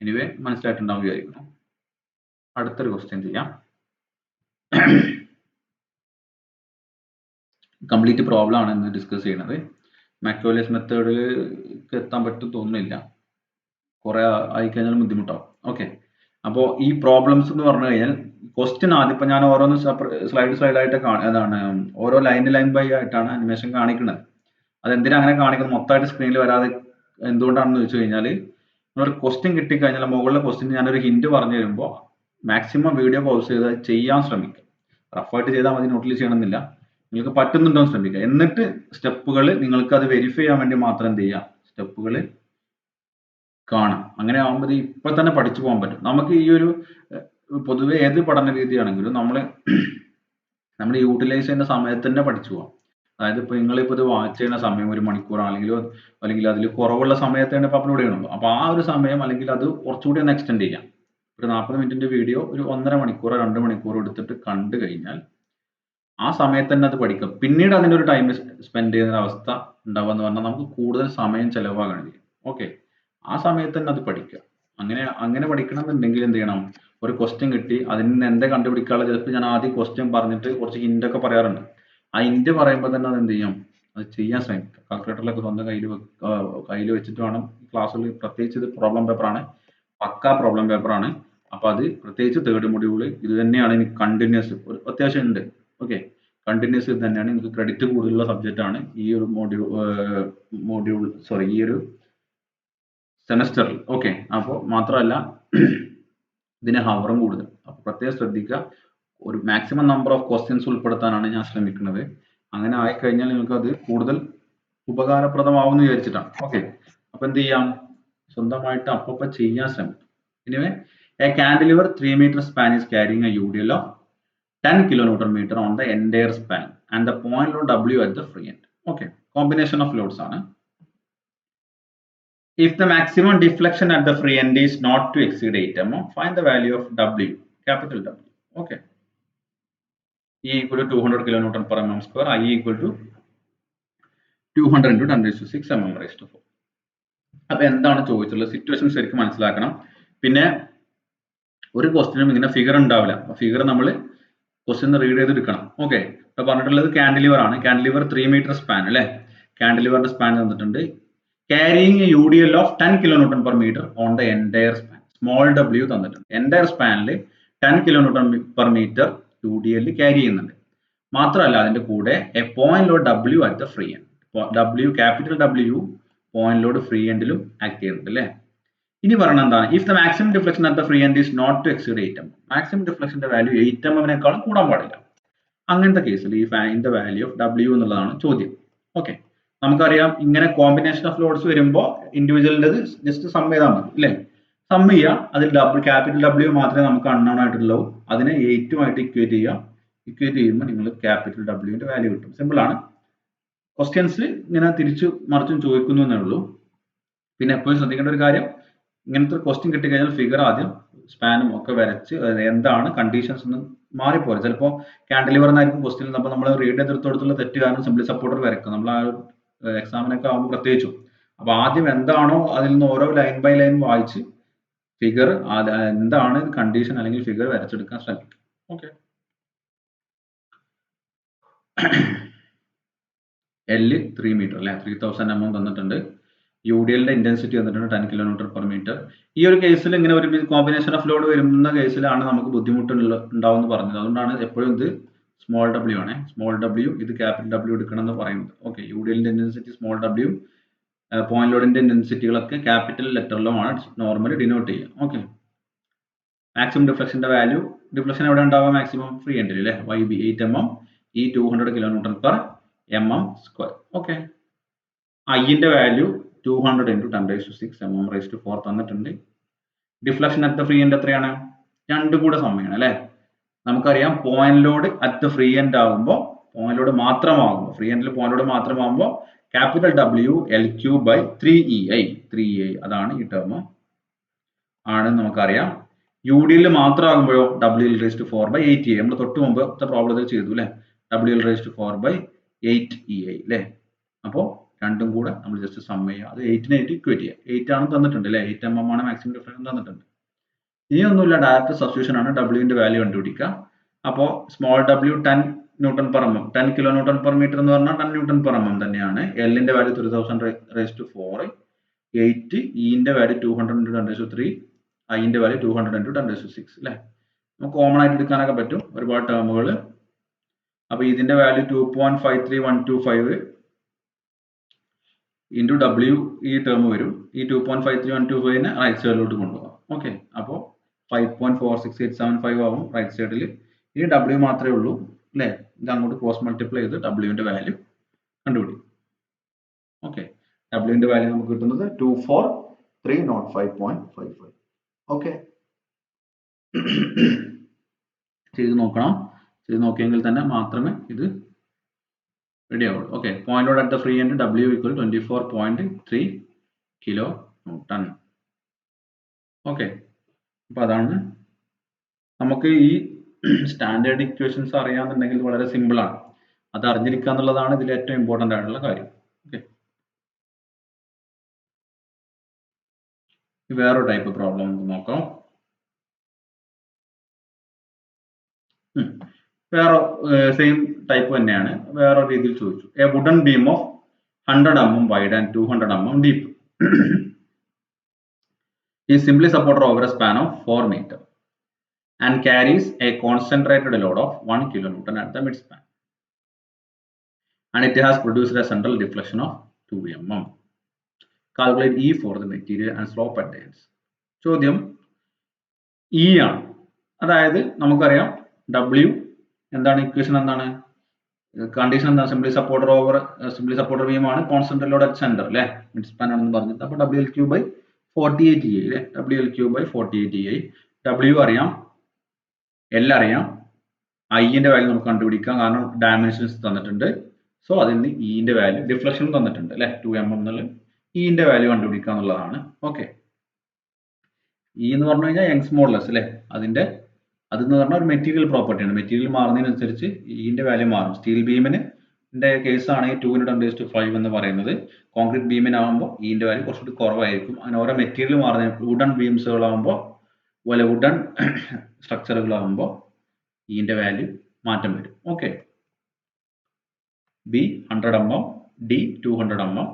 എനിവേ മനസ്സിലായിട്ടുണ്ടാവും വിചാരിക്കുന്നു. അടുത്തൊരു ക്വസ്റ്റ്യൻ ചെയ്യാം. കംപ്ലീറ്റ് പ്രോബ്ലം ആണ് ഇന്ന് ഡിസ്കസ് ചെയ്യുന്നത്. മാക്സ്വെൽസ് മെത്തേഡിൽ എത്താൻ പറ്റും തോന്നുന്നില്ല. കുറെ ആയിക്കഴിഞ്ഞാൽ ബുദ്ധിമുട്ടാവും. ഓക്കെ, അപ്പോൾ ഈ പ്രോബ്ലംസ് എന്ന് പറഞ്ഞു കഴിഞ്ഞാൽ ക്വസ്റ്റ്യൻ ആദ്യം ഇപ്പൊ ഞാൻ ഓരോന്ന് സ്ലൈഡ് ആയിട്ട് അതാണ് ഓരോ ലൈൻ ബൈ ആയിട്ടാണ് അനിമേഷൻ കാണിക്കുന്നത്. അതെന്തിനാ അങ്ങനെ കാണിക്കുന്നത് മൊത്തമായിട്ട് സ്ക്രീനിൽ വരാതെ എന്തുകൊണ്ടാണെന്ന് ചോദിച്ചു കഴിഞ്ഞാൽ ഒരു ക്വസ്റ്റ്യൻ കിട്ടിക്കഴിഞ്ഞാൽ മുകളിലെ ക്വസ്റ്റ്യൻ ഞാനൊരു ഹിന്റ് പറഞ്ഞു തരുമ്പോൾ മാക്സിമം വീഡിയോ പൗസ് ചെയ്ത് ചെയ്യാൻ ശ്രമിക്കുക. റഫായിട്ട് ചെയ്താൽ മതി, നോട്ടിൽ ചെയ്യണമെന്നില്ല. നിങ്ങൾക്ക് പറ്റുന്നുണ്ടോ എന്ന് ശ്രമിക്കുക. എന്നിട്ട് സ്റ്റെപ്പുകൾ നിങ്ങൾക്ക് അത് വെരിഫൈ ചെയ്യാൻ വേണ്ടി മാത്രം എന്ത് ചെയ്യാം, സ്റ്റെപ്പുകൾ കാണാം. അങ്ങനെ ആകുമ്പോൾ ഇപ്പൊ തന്നെ പഠിച്ചു പോകാൻ പറ്റും. നമുക്ക് ഈ ഒരു പൊതുവെ ഏത് പഠന രീതിയാണെങ്കിലും നമ്മൾ യൂട്ടിലൈസ് ചെയ്യുന്ന സമയത്ത് തന്നെ പഠിച്ചു പോകാം. അതായത് ഇപ്പൊ നിങ്ങളിപ്പോ ഇത് വാച്ച് ചെയ്യുന്ന സമയം 1 മണിക്കൂർ അല്ലെങ്കിൽ അതിൽ കുറവുള്ള സമയത്താണ് ഇപ്പൊ അപ്ലോഡ് ചെയ്യണുള്ളൂ. അപ്പൊ ആ ഒരു സമയം അല്ലെങ്കിൽ അത് കുറച്ചുകൂടി ഒന്ന് എക്സ്റ്റെൻഡ് ചെയ്യാം. ഒരു 40 മിനിറ്റിന്റെ വീഡിയോ ഒരു 1.5 മണിക്കൂറോ 2 മണിക്കൂറോ എടുത്തിട്ട് കണ്ടു കഴിഞ്ഞാൽ ആ സമയത്ത് തന്നെ അത് പഠിക്കാം. പിന്നീട് അതിന്റെ ഒരു ടൈം സ്പെൻഡ് ചെയ്യുന്ന അവസ്ഥ ഉണ്ടാവുക എന്ന് പറഞ്ഞാൽ നമുക്ക് കൂടുതൽ സമയം ചെലവാകണം ചെയ്യും. ഓക്കെ, ആ സമയത്ത് തന്നെ അത് പഠിക്കുക. അങ്ങനെ പഠിക്കണം എന്നുണ്ടെങ്കിൽ എന്ത് ചെയ്യണം, ഒരു ക്വസ്റ്റ്യൻ കിട്ടി അതിൽ നിന്ന് എന്താ കണ്ടുപിടിക്കാനുള്ള, ചിലപ്പോൾ ഞാൻ ആദ്യം ക്വസ്റ്റ്യൻ പറഞ്ഞിട്ട് കുറച്ച് ഹിന്റ് ഒക്കെ പറയാറുണ്ട്. ആ ഹിന്റ് പറയുമ്പോൾ തന്നെ അത് എന്ത് ചെയ്യും, അത് ചെയ്യാൻ ശ്രമിക്കുക. കാൽക്കുലേറ്ററിലൊക്കെ സ്വന്തം കയ്യിൽ വെച്ചിട്ട് വേണം. ക്ലാസ്സിൽ പ്രത്യേകിച്ച് ഇത് പ്രോബ്ലം പേപ്പറാണ്, പക്കാ പ്രോബ്ലം പേപ്പറാണ്. അപ്പൊ അത് പ്രത്യേകിച്ച് തേർഡ് മൊഡ്യൂള് ഇത് തന്നെയാണ്. എനിക്ക് കണ്ടിന്യൂസ് അത്യാവശ്യം ഉണ്ട്. ഓക്കെ, കണ്ടിന്യൂസ് ഇത് തന്നെയാണ്. എനിക്ക് ക്രെഡിറ്റ് കൂടുതലുള്ള സബ്ജക്റ്റ് ആണ് ഈ ഒരു ഈ ഒരു സെമസ്റ്ററിൽ. ഓക്കെ, അപ്പോൾ മാത്രമല്ല ഇതിന് ഹവറും കൂടുതൽ. അപ്പൊ പ്രത്യേകം ശ്രദ്ധിക്കുക. ഒരു മാക്സിമം നമ്പർ ഓഫ് ക്വസ്റ്റ്യൻസ് ഉൾപ്പെടുത്താനാണ് ഞാൻ ശ്രമിക്കുന്നത്. അങ്ങനെ ആയിക്കഴിഞ്ഞാൽ നിങ്ങൾക്ക് അത് കൂടുതൽ ഉപകാരപ്രദമാവും എന്ന് വിചാരിച്ചിട്ടാണ്. ഓക്കെ, അപ്പൊ എന്ത് ചെയ്യാം, സ്വന്തമായിട്ട് അപ്പൊ ചെയ്യാൻ ശ്രമിക്കും. ഇനിവേ, A cantilever 3 meter span is carrying a UDL of 10 kilonewton on the entire span and the point load W at the free end. Okay, combination of loads ആണ്. If the maximum deflection at the free end is not to exceed 8 mm, find the value of W, capital W. Okay, E equal to 200 kilonewton per mm square, I equal to 200 into 10⁶ mm raised to 4. അപ്പൊ എന്താണ് ചോദിച്ചുള്ളത്, situation ശരിക്കും മനസ്സിലാക്കണം. പിന്നെ ഒരു ക്വസ്റ്റ്യനും ഇങ്ങനെ figure ഉണ്ടാവില്ല. Figure നമ്മൾ ക്വസ്റ്റ്യൻ റീഡ് ചെയ്തെടുക്കണം. ഓക്കെ, ഇപ്പൊ പറഞ്ഞിട്ടുള്ളത് കാൻഡിലിവർ ആണ്. കാൻഡിലിവർ 3 meter സ്പാൻ അല്ലെ. കാൻഡിലിവറിന്റെ സ്പാൻ തന്നിട്ടുണ്ട്. Carrying a UDL of 10 kN/m on the entire span. Small w തന്നിട്ടുണ്ട്. എൻറ്റയർ സ്പാനിൽ 10 kN/m UDL ക്യാരി ചെയ്യുന്നുണ്ട്. മാത്രമല്ല അതിന്റെ കൂടെ a point load W at the free end. Capital W point load free എൻഡിലും ആക്ട് ചെയ്യുന്നുണ്ട് അല്ലേ. ഇനി പറഞ്ഞ എന്താണ്, if the maximum deflection at the free end is not to exceed 8 mm. Maximum ഡിഫ്ലക്ഷന്റെ വാല്യൂ 8 mm കൂടാൻ പാടില്ല. അങ്ങനത്തെ കേസിൽ ഈ find the value of W എന്നുള്ളതാണ് ചോദ്യം. ഓക്കെ, നമുക്കറിയാം ഇങ്ങനെ കോമ്പിനേഷൻ ഓഫ് ലോഡ്സ് വരുമ്പോൾ ഇൻഡിവിജ്വലിന്റെ ജസ്റ്റ് സം ചെയ്താൽ മതി അല്ലേ. സം ചെയ്യുക, അതിൽ ക്യാപിറ്റൽ W മാത്രമേ നമുക്ക് അൺനോൺ ആയിട്ടുള്ളൂ. അതിനെ 8ഉമായിട്ട് ഇക്വേറ്റ് ചെയ്യുക. ഇക്വേറ്റ് ചെയ്യുമ്പോൾ നിങ്ങൾ ക്യാപിറ്റൽ Wന്റെ വാല്യൂ കിട്ടും. സിമ്പിൾ ആണ്. ക്വസ്റ്റ്യൻസ് ഇങ്ങനെ തിരിച്ചു മറിച്ചും ചോദിക്കുന്നു എന്നേ ഉള്ളൂ. പിന്നെ എപ്പോഴും ശ്രദ്ധിക്കേണ്ട ഒരു കാര്യം, ഇങ്ങനത്തെ ക്വസ്റ്റ്യൻ കിട്ടിക്കഴിഞ്ഞാൽ ഫിഗർ ആദ്യം സ്പാനും ഒക്കെ വരച്ച് എന്താണ് കണ്ടീഷൻസ് എന്ന് മാറിപ്പോലെ. ചിലപ്പോൾ കാൻഡിലിവർ എന്നായിരിക്കും ക്വസ്റ്റ്യൻ. അപ്പോൾ നമ്മൾ റീഡ് ചെയ്തെടുത്തോടത്തുള്ള തെറ്റ് കാരണം സിംപ്ലി സപ്പോർട്ടർ വരയ്ക്കും നമ്മൾ ആ എക്സാമിനൊക്കെ ആകുമ്പോൾ പ്രത്യേകിച്ചും. അപ്പൊ ആദ്യം എന്താണോ അതിൽ നിന്ന് ഓരോ ലൈൻ ബൈ ലൈൻ വായിച്ച് ഫിഗർ എന്താണ് കണ്ടീഷൻ അല്ലെങ്കിൽ ഫിഗർ വരച്ചെടുക്കാൻ ശ്രമിക്കും. ഓക്കെ, L 3 meter അല്ലെ, 3000 mm തന്നിട്ടുണ്ട്. UDLന്റെ ഇന്റൻസിറ്റി തന്നിട്ടുണ്ട് 10 kN/m. ഈ ഒരു കേസിൽ ഇങ്ങനെ ഒരു കോമ്പിനേഷൻ ഓഫ് ലോഡ് വരുന്ന കേസിലാണ് നമുക്ക് ബുദ്ധിമുട്ട് ഉണ്ടാവുമെന്ന് പറഞ്ഞത്. അതുകൊണ്ടാണ് എപ്പോഴും ഇത് സ്മോൾ W ആണ്. സ്മോൾ W, ഇത് ക്യാപിറ്റൽ W എടുക്കണം എന്ന് പറയുന്നത്. ഓക്കെ, UDLന്റെ ഇന്റൻസിറ്റി സ്മോൾ W, പോയിന്റ് ലോഡിന്റെ ഇന്റൻസിറ്റികളൊക്കെ ക്യാപിറ്റൽ ലെറ്ററിലുമാണ് നോർമലി ഡിനോട്ട് ചെയ്യുക. ഓക്കെ, മാക്സിമം ഡിഫ്ലക്ഷന്റെ വാല്യൂ, ഡിഫ്ലക്ഷൻ എവിടെ ഉണ്ടാവുക, മാക്സിമം ഫ്രീ എൻഡിൽ അല്ലേ. YB 8 mm, E 200 kN/mm square. Okay, ന്റെ value 200 into 10⁶ mm raised to 4 തന്നിട്ടുണ്ട്. Deflection at the free end എത്രയാണ്, രണ്ടും കൂടെ സമയമാണ് അല്ലെ. നമുക്കറിയാം point load at the free end ആകുമ്പോൾ, പോയിന്റ് ലോഡ് മാത്രമാകുമ്പോൾ, ഫ്രീ എൻഡിൽ പോയിന്റ് ലോഡ് മാത്രമാകുമ്പോൾ ക്യാപിറ്റൽ W L3 3EI അതാണ് ഈ ടേം ആണ് നമുക്കറിയാം. UDL മാത്രമാകുമ്പോഴോ WL⁴/8EI. നമ്മൾ തൊട്ട് മുമ്പത്തെ പ്രോബ്ലത്തിൽ ചെയ്തു അല്ലെ, WL⁴/8EI അല്ലെ. അപ്പോൾ രണ്ടും കൂടെ നമ്മൾ ജസ്റ്റ് സം ചെയ്യുക. അത് 8നെ ഇക്വേറ്റ് ചെയ്യുക. 8 ആണ് തന്നിട്ടുണ്ട് അല്ലെ, 8 mm ആണ് മാക്സിമം ഡിഫ്ലക്ഷൻ തന്നിട്ടുണ്ട്. ഇനിയൊന്നുമില്ല, ഡയറക്റ്റ് സബ്സ്റ്റിറ്റ്യൂഷൻ ആണ്. W-ന്റെ വാല്യൂ കണ്ടുപിടിക്കുക. അപ്പോൾ സ്മോൾ W 10 Nm, 10 kN/m എന്ന് പറഞ്ഞാൽ 10 Nm തന്നെയാണ്. L-ന്റെ വാല്യൂ 3000 raised to 4, 8 ഇന്റെ വാല്യൂ 200 into 10⁻³ ഐന്റെ വാല്യൂ 200 into 10⁻⁶ അല്ലേ? നമുക്ക് കോമൺ ആയിട്ട് എടുക്കാനൊക്കെ പറ്റും ഒരുപാട് ടേമുകൾ. അപ്പോൾ ഇതിന്റെ വാല്യൂ 2.53125 ഇൻറ്റു ഡബ്ല്യു ഈ ടേം വരും. ഈ 2.53125നെ റൈറ്റ് സൈഡിലോട്ട് കൊണ്ടുപോകാം. ഓക്കെ, അപ്പോൾ 5.46875 ആവും റൈറ്റ് സൈഡിൽ. ഇനി ഡബ്ല്യു മാത്രമേ ഉള്ളൂ അല്ലേ? ഇത് അങ്ങോട്ട് ക്രോസ് മൾട്ടിപ്ലൈ ചെയ്ത് ഡബ്ല്യുവിന്റെ വാല്യൂ കണ്ടുപിടിക്കും. ഓക്കെ, ഡബ്ല്യുവിന്റെ വാല്യൂ നമുക്ക് കിട്ടുന്നത് 24305.55. ഓക്കെ, ചെയ്ത് നോക്കണം. ചെയ്ത് നോക്കിയെങ്കിൽ തന്നെ മാത്രമേ ഇത് റെഡി ആവുള്ളൂ. Okay, point load at the free end W equal 24.3 kilo newton. Okay, അപ്പോൾ അതാണ് നമുക്ക് ഈ സ്റ്റാൻഡേർഡ് ഇക്വേഷൻസ് അറിയാമെന്നുണ്ടെങ്കിൽ വളരെ സിമ്പിൾ ആണ്. അത് അറിഞ്ഞിരിക്കുക എന്നുള്ളതാണ് ഇതിൽ ഏറ്റവും ഇമ്പോർട്ടൻ്റ് ആയിട്ടുള്ള കാര്യം. ഓക്കെ, വേറൊരു ടൈപ്പ് പ്രോബ്ലം നമുക്ക് നോക്കാം. വേറെ സെയിം ടൈപ്പ് തന്നെയാണ്, വേറെ രീതിയിൽ ചോദിച്ചു. A wooden beam of 100 mm wide and 200 mm deep is simply supported over a span of 4 meters and carries a concentrated load of 1 kilonewton at the midspan, and it has produced a central deflection of 2 mm. Calculate E for the material and slope at the ends. ചോദ്യം E ആണ്. അതായത് നമുക്കറിയാം W എന്താണ്, equation എന്താണ്, condition എന്താണ്, simply supporter beam ആണ്, constant load at centre അല്ലേ, mid span ആണെന്ന് പറഞ്ഞിട്ട്. അപ്പോൾ WL3/48 അല്ലേ, WL3/48. W അറിയാം, L അറിയാം, ഐന്റെ വാല്യൂ നമുക്ക് കണ്ടുപിടിക്കാം കാരണം ഡയമെൻഷൻസ് തന്നിട്ടുണ്ട്. സോ അതിൽ നിന്ന് ഇന്റെ വാല്യൂ, ഡിഫ്ലക്ഷൻ തന്നിട്ടുണ്ട് അല്ലേ 2 mm എന്നുള്ള, ഇന്റെ വാല്യൂ കണ്ടുപിടിക്കുക എന്നുള്ളതാണ്. ഓക്കെ, ഇ എന്ന് പറഞ്ഞു കഴിഞ്ഞാൽ യങ്സ് മോഡുലസ് അല്ലേ, അതെന്ന് പറഞ്ഞാൽ ഒരു മെറ്റീരിയൽ പ്രോപ്പർട്ടിയാണ്. മെറ്റീരിയൽ മാറുന്നതിനനുസരിച്ച് ഇന്റെ വാല്യൂ മാറും. സ്റ്റീൽ ബീമിന് കേസ് ആണെങ്കിൽ 2 into 10⁵ എന്ന് പറയുന്നത്, കോൺക്രീറ്റ് ബീമിനാകുമ്പോൾ ഇന്റെ വാല്യൂ കുറച്ചുകൂടി കുറവായിരിക്കും. അങ്ങനെ ഓരോ മെറ്റീരിയൽ മാറുന്ന, വുഡൻ ബീംസുകളാകുമ്പോൾ അതുപോലെ വുഡൻ സ്ട്രക്ചറുകളാകുമ്പോൾ ഇന്റെ വാല്യൂ മാറ്റം വരും. Okay, B 100 mm, D 200 mm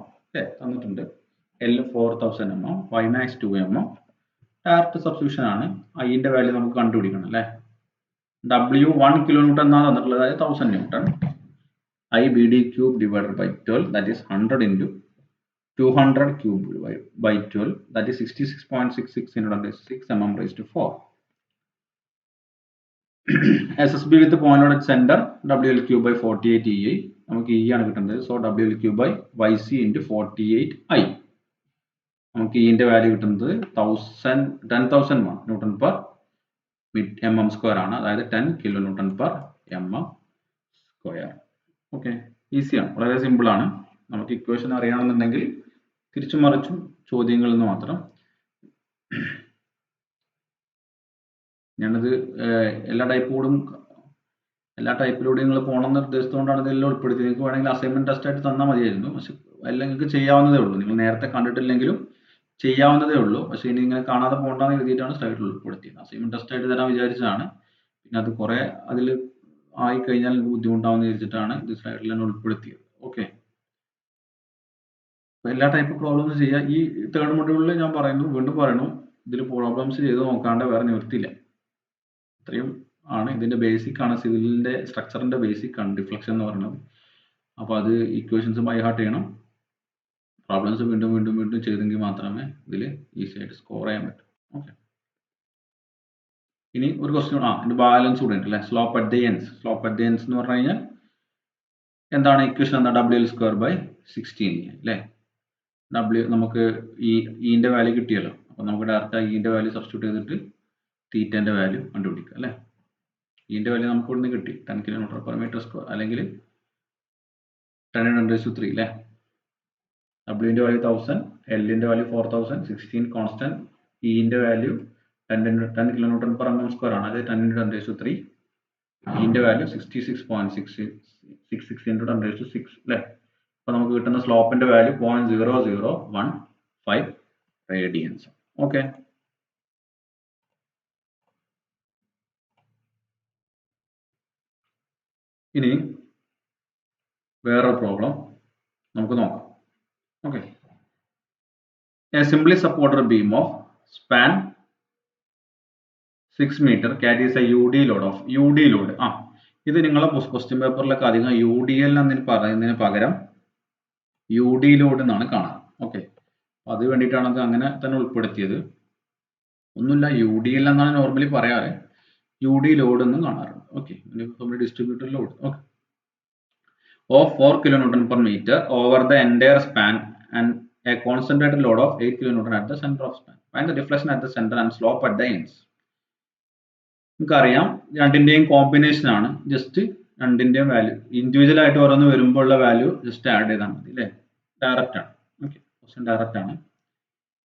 തന്നിട്ടുണ്ട്. L 4000 mm, Y max 2 mm. Direct substitution ആണ്. ഐന്റെ വാല്യൂ നമുക്ക് കണ്ടുപിടിക്കണം അല്ലേ. ഡബ്ല്യു 1 കിലോന്യൂട്ടൺ എന്നാണ് തന്നിട്ടുള്ളത്, അതായത് 1000 newton. I B D cube divided by 12, that is 100 into 200 cube by 12, that is 66.66 into 10⁶ mm raised to 4. SSB with the point load at center, WL3/48 EI. നമുക്ക് E ആണ് കിട്ടുന്നത്. So WL3/YC into 48I. നമുക്ക് ഇന്റെ value കിട്ടുന്നത് 10,000 newton per mm square ആണ്, അതായത് 10 kilo newton per mm square. Okay, ഈസിയാണ്, വളരെ സിമ്പിൾ ആണ്. നമുക്ക് ഇക്വേഷൻ അറിയണമെന്നുണ്ടെങ്കിൽ തിരിച്ചും മറിച്ചും ചോദ്യങ്ങളിൽ നിന്ന് മാത്രം. ഞാനത് എല്ലാ ടൈപ്പിലൂടെയും നിങ്ങൾ പോകണമെന്ന ഉദ്ദേശത്തോണ്ടാണ് ഇതെല്ലാം ഉൾപ്പെടുത്തി. നിങ്ങൾക്ക് വേണമെങ്കിൽ അസൈൻമെന്റ് ടെസ്റ്റ് ആയിട്ട് തന്നാൽ മതിയായിരുന്നു, പക്ഷെ എല്ലാം നിങ്ങൾക്ക് ചെയ്യാവുന്നതേ ഉള്ളൂ. നിങ്ങൾ നേരത്തെ കണ്ടിട്ടില്ലെങ്കിലും ചെയ്യാവുന്നതേ ഉള്ളൂ. പക്ഷെ ഇനി ഇങ്ങനെ കാണാതെ പോകണ്ടെന്ന് എഴുതിയിട്ടാണ് സ്ലൈഡിൽ ഉൾപ്പെടുത്തിയത്. അസൈൻമെന്റ് ടെസ്റ്റ് ആയിട്ട് തരാൻ വിചാരിച്ചതാണ്. പിന്നെ അത് കുറെ അതിൽ ആയി കഴിഞ്ഞാൽ ബുദ്ധിമുട്ടാവുന്ന വിചാരിച്ചിട്ടാണ് ഇത് സ്ലൈഡിൽ തന്നെ ഉൾപ്പെടുത്തിയത്. ഓക്കെ, എല്ലാ ടൈപ്പ് പ്രോബ്ലംസ് ചെയ്യുക. ഈ തേർഡ് മൊഡ്യൂളിൽ ഞാൻ വീണ്ടും പറയുന്നു, ഇതിൽ പ്രോബ്ലംസ് ചെയ്ത് നോക്കാണ്ട് വേറെ നിവൃത്തിയില്ല. ഇത്രയും ആണ് ഇതിന്റെ ബേസിക് ആണ്, സിവിലിന്റെ സ്ട്രക്ചറിന്റെ ബേസിക് ആണ് ഡിഫ്ലക്ഷൻ എന്ന് പറയുന്നത്. അപ്പോൾ അത് ഇക്വേഷൻസ് ബൈ ഹാർട്ട് ചെയ്യണം. പ്രോബ്ലംസ് വീണ്ടും വീണ്ടും വീണ്ടും ചെയ്തെങ്കിൽ മാത്രമേ ഇതിൽ ഈസി ആയിട്ട് സ്കോർ ചെയ്യാൻ പറ്റൂ. ഓക്കെ, ഇനി ഒരു ക്വസ്റ്റ്യൻ, ഇതിന്റെ ബാലൻസ് കൂടെ ഉണ്ട് അല്ലേ. Slope at the ends. Slope at the ends എന്ന് പറഞ്ഞു കഴിഞ്ഞാൽ എന്താണ് ഇക്വേഷൻ, എന്താ, WL²/16 അല്ലേ. നമുക്ക് ഇന്റെ വാല്യൂ കിട്ടിയല്ലോ, അപ്പോൾ നമുക്ക് ഡയറക്റ്റ് ഇന്റെ വാല്യൂ സബ്സ്റ്റിറ്റ്യൂട്ട് ചെയ്തിട്ട് തീറ്റന്റെ വാല്യൂ കണ്ടുപിടിക്കുക അല്ലേ. ഇന്റെ വാല്യൂ നമുക്ക് ഇവിടുന്ന് കിട്ടി 10 km/m², അല്ലെങ്കിൽ 10 × 10⁻³ അല്ലേ. ഡബ്ല്യുവിന്റെ വാല്യൂ 1000, എല്ലിന്റെ വാല്യൂ 4000, 16 കോൺസ്റ്റന്റ്, ഇന്റെ വാല്യൂ 10 kN/mm² ആണ്, അതായത് 10 × 10⁻³ ഇന്റെ വാല്യൂ 66.66 into 10⁶ അല്ലേ. അപ്പോൾ നമുക്ക് കിട്ടുന്ന സ്ലോപ്പിന്റെ വാല്യൂ 0.0015 റേഡിയൻസ്. ഓക്കെ, ഇനി വേറെ പ്രോബ്ലം നമുക്ക് നോക്കാം. Okay, A simply supported beam of span 6 meter carries a UD load of UD load. ഇത് നിങ്ങളെ ക്വസ്റ്റ്യൻ പേപ്പറിലൊക്കെ അധികം UDL എന്ന് പറയുന്നതിന് പകരം UD ലോഡ് എന്നാണ് കാണാൻ. ഓക്കെ, അത് വേണ്ടിയിട്ടാണ് അത് അങ്ങനെ തന്നെ ഉൾപ്പെടുത്തിയത്. ഒന്നുമില്ല, UDL എന്നാണ് നോർമലി പറയാറ്, UD ലോഡ് എന്ന് കാണാറുണ്ട്. Okay, distributed load. Okay, of 4 kilonewton per meter over the entire span and a concentrated load of 8 kilonewton at the center of span. Find the deflection at the center and slope at the ends. നമുക്കറിയാം രണ്ടിന്റെയും combination ആണ്, just രണ്ടിന്റെയും value individual ആയിട്ട് ഓരോന്ന് വരുമ്പോൾ ഉള്ള value just add ചെയ്താൽ മതി അല്ലേ, ഡയറക്റ്റ് ആണ്. ഓക്കെ, ക്വസ്റ്റ്യൻ ഡയറക്റ്റ് ആണ്.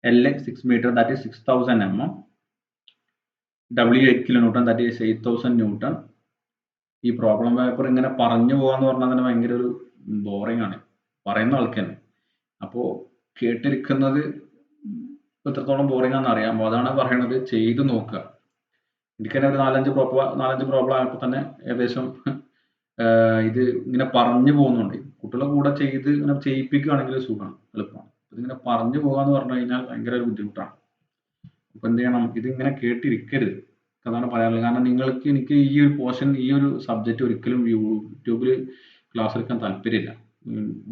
L 6 meter that is 6000 mm, W 8 kilonewton that is 8000 Newton. ഈ പ്രോബ്ലം പേപ്പർ ഇങ്ങനെ പറഞ്ഞു പോകാന്ന് പറഞ്ഞാൽ തന്നെ ഭയങ്കര ഒരു ബോറിംഗ് ആണ് പറയുന്ന ആൾക്കാണ്. അപ്പോൾ കേട്ടിരിക്കുന്നത് എത്രത്തോളം ബോറിംഗ് ആണെന്ന് അറിയാമോ, അതാണ് പറയുന്നത്. ചെയ്ത് നോക്കുക. എനിക്ക് തന്നെ ഒരു നാലഞ്ച് പ്രോബ്ലം ആയപ്പോൾ തന്നെ ഏകദേശം ഇത് ഇങ്ങനെ പറഞ്ഞു പോകുന്നുണ്ട്. കുട്ടികളെ കൂടെ ചെയ്ത് ഇങ്ങനെ ചെയ്യിപ്പിക്കുകയാണെങ്കിൽ സുഖമാണ്, എളുപ്പമാണ്. ഇതിങ്ങനെ പറഞ്ഞു പോകാന്ന് പറഞ്ഞു കഴിഞ്ഞാൽ ഭയങ്കര ഒരു ബുദ്ധിമുട്ടാണ്. അപ്പൊ എന്ത് ചെയ്യണം, ഇതിങ്ങനെ കേട്ടിരിക്കരുത്, അതാണ് പറയാനുള്ളത്. കാരണം നിങ്ങൾക്ക് എനിക്ക് ഈ ഒരു പോർഷൻ, ഈ ഒരു സബ്ജക്റ്റ് ഒരിക്കലും യൂട്യൂബിൽ ക്ലാസ് എടുക്കാൻ താല്പര്യമില്ല.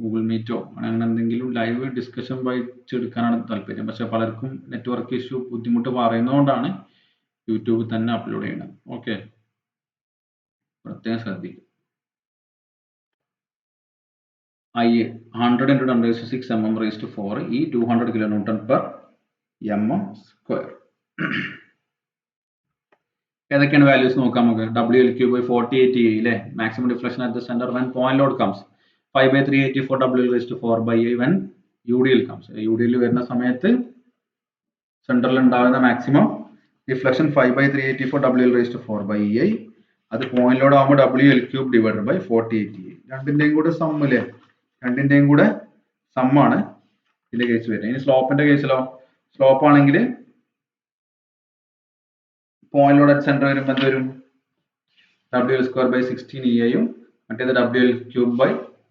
ഗൂഗിൾ മീറ്റോ അങ്ങനെ എന്തെങ്കിലും ലൈവ് ഡിസ്കഷൻ വായിച്ചെടുക്കാനാണ് താല്പര്യം. പക്ഷെ പലർക്കും നെറ്റ്വർക്ക് ഇഷ്യൂ ബുദ്ധിമുട്ട് പറയുന്നതുകൊണ്ടാണ് യൂട്യൂബിൽ തന്നെ അപ്ലോഡ് ചെയ്യുന്നത്. ഓക്കെ, പ്രത്യേകം ശ്രദ്ധിക്കും. I 100 into 10⁶ mm raised to 4 E 200 kilonewton per mm square. ഏതൊക്കെയാണ് വാല്യൂസ് നോക്കാം നമുക്ക്. WL³ by 48 E അല്ലേ, maximum deflection at the centre when point load comes 5/384 WL raised to 4 by A when UDL comes. UDL വരുന്ന സമയത്ത് സെന്ററിൽ ഉണ്ടാകുന്ന maximum deflection 5/384 WL raised to 4 by A. അത് point load ആകുമ്പോൾ WL³ divided by 48 E. രണ്ടിന്റെയും കൂടെ some അല്ലേ, രണ്ടിന്റെയും കൂടെ സമ്മാണ് ഇതിന്റെ കേസ് വരുന്നത്. ഇനി സ്ലോപ്പിന്റെ കേസിലോ, സ്ലോപ്പ് ആണെങ്കിൽ പോയിന്റ് ലോഡ് അറ്റ് സെന്റർ വരുമ്പോൾ എന്ത് വരും, WL² by 16 EA മറ്റേത് WL³ by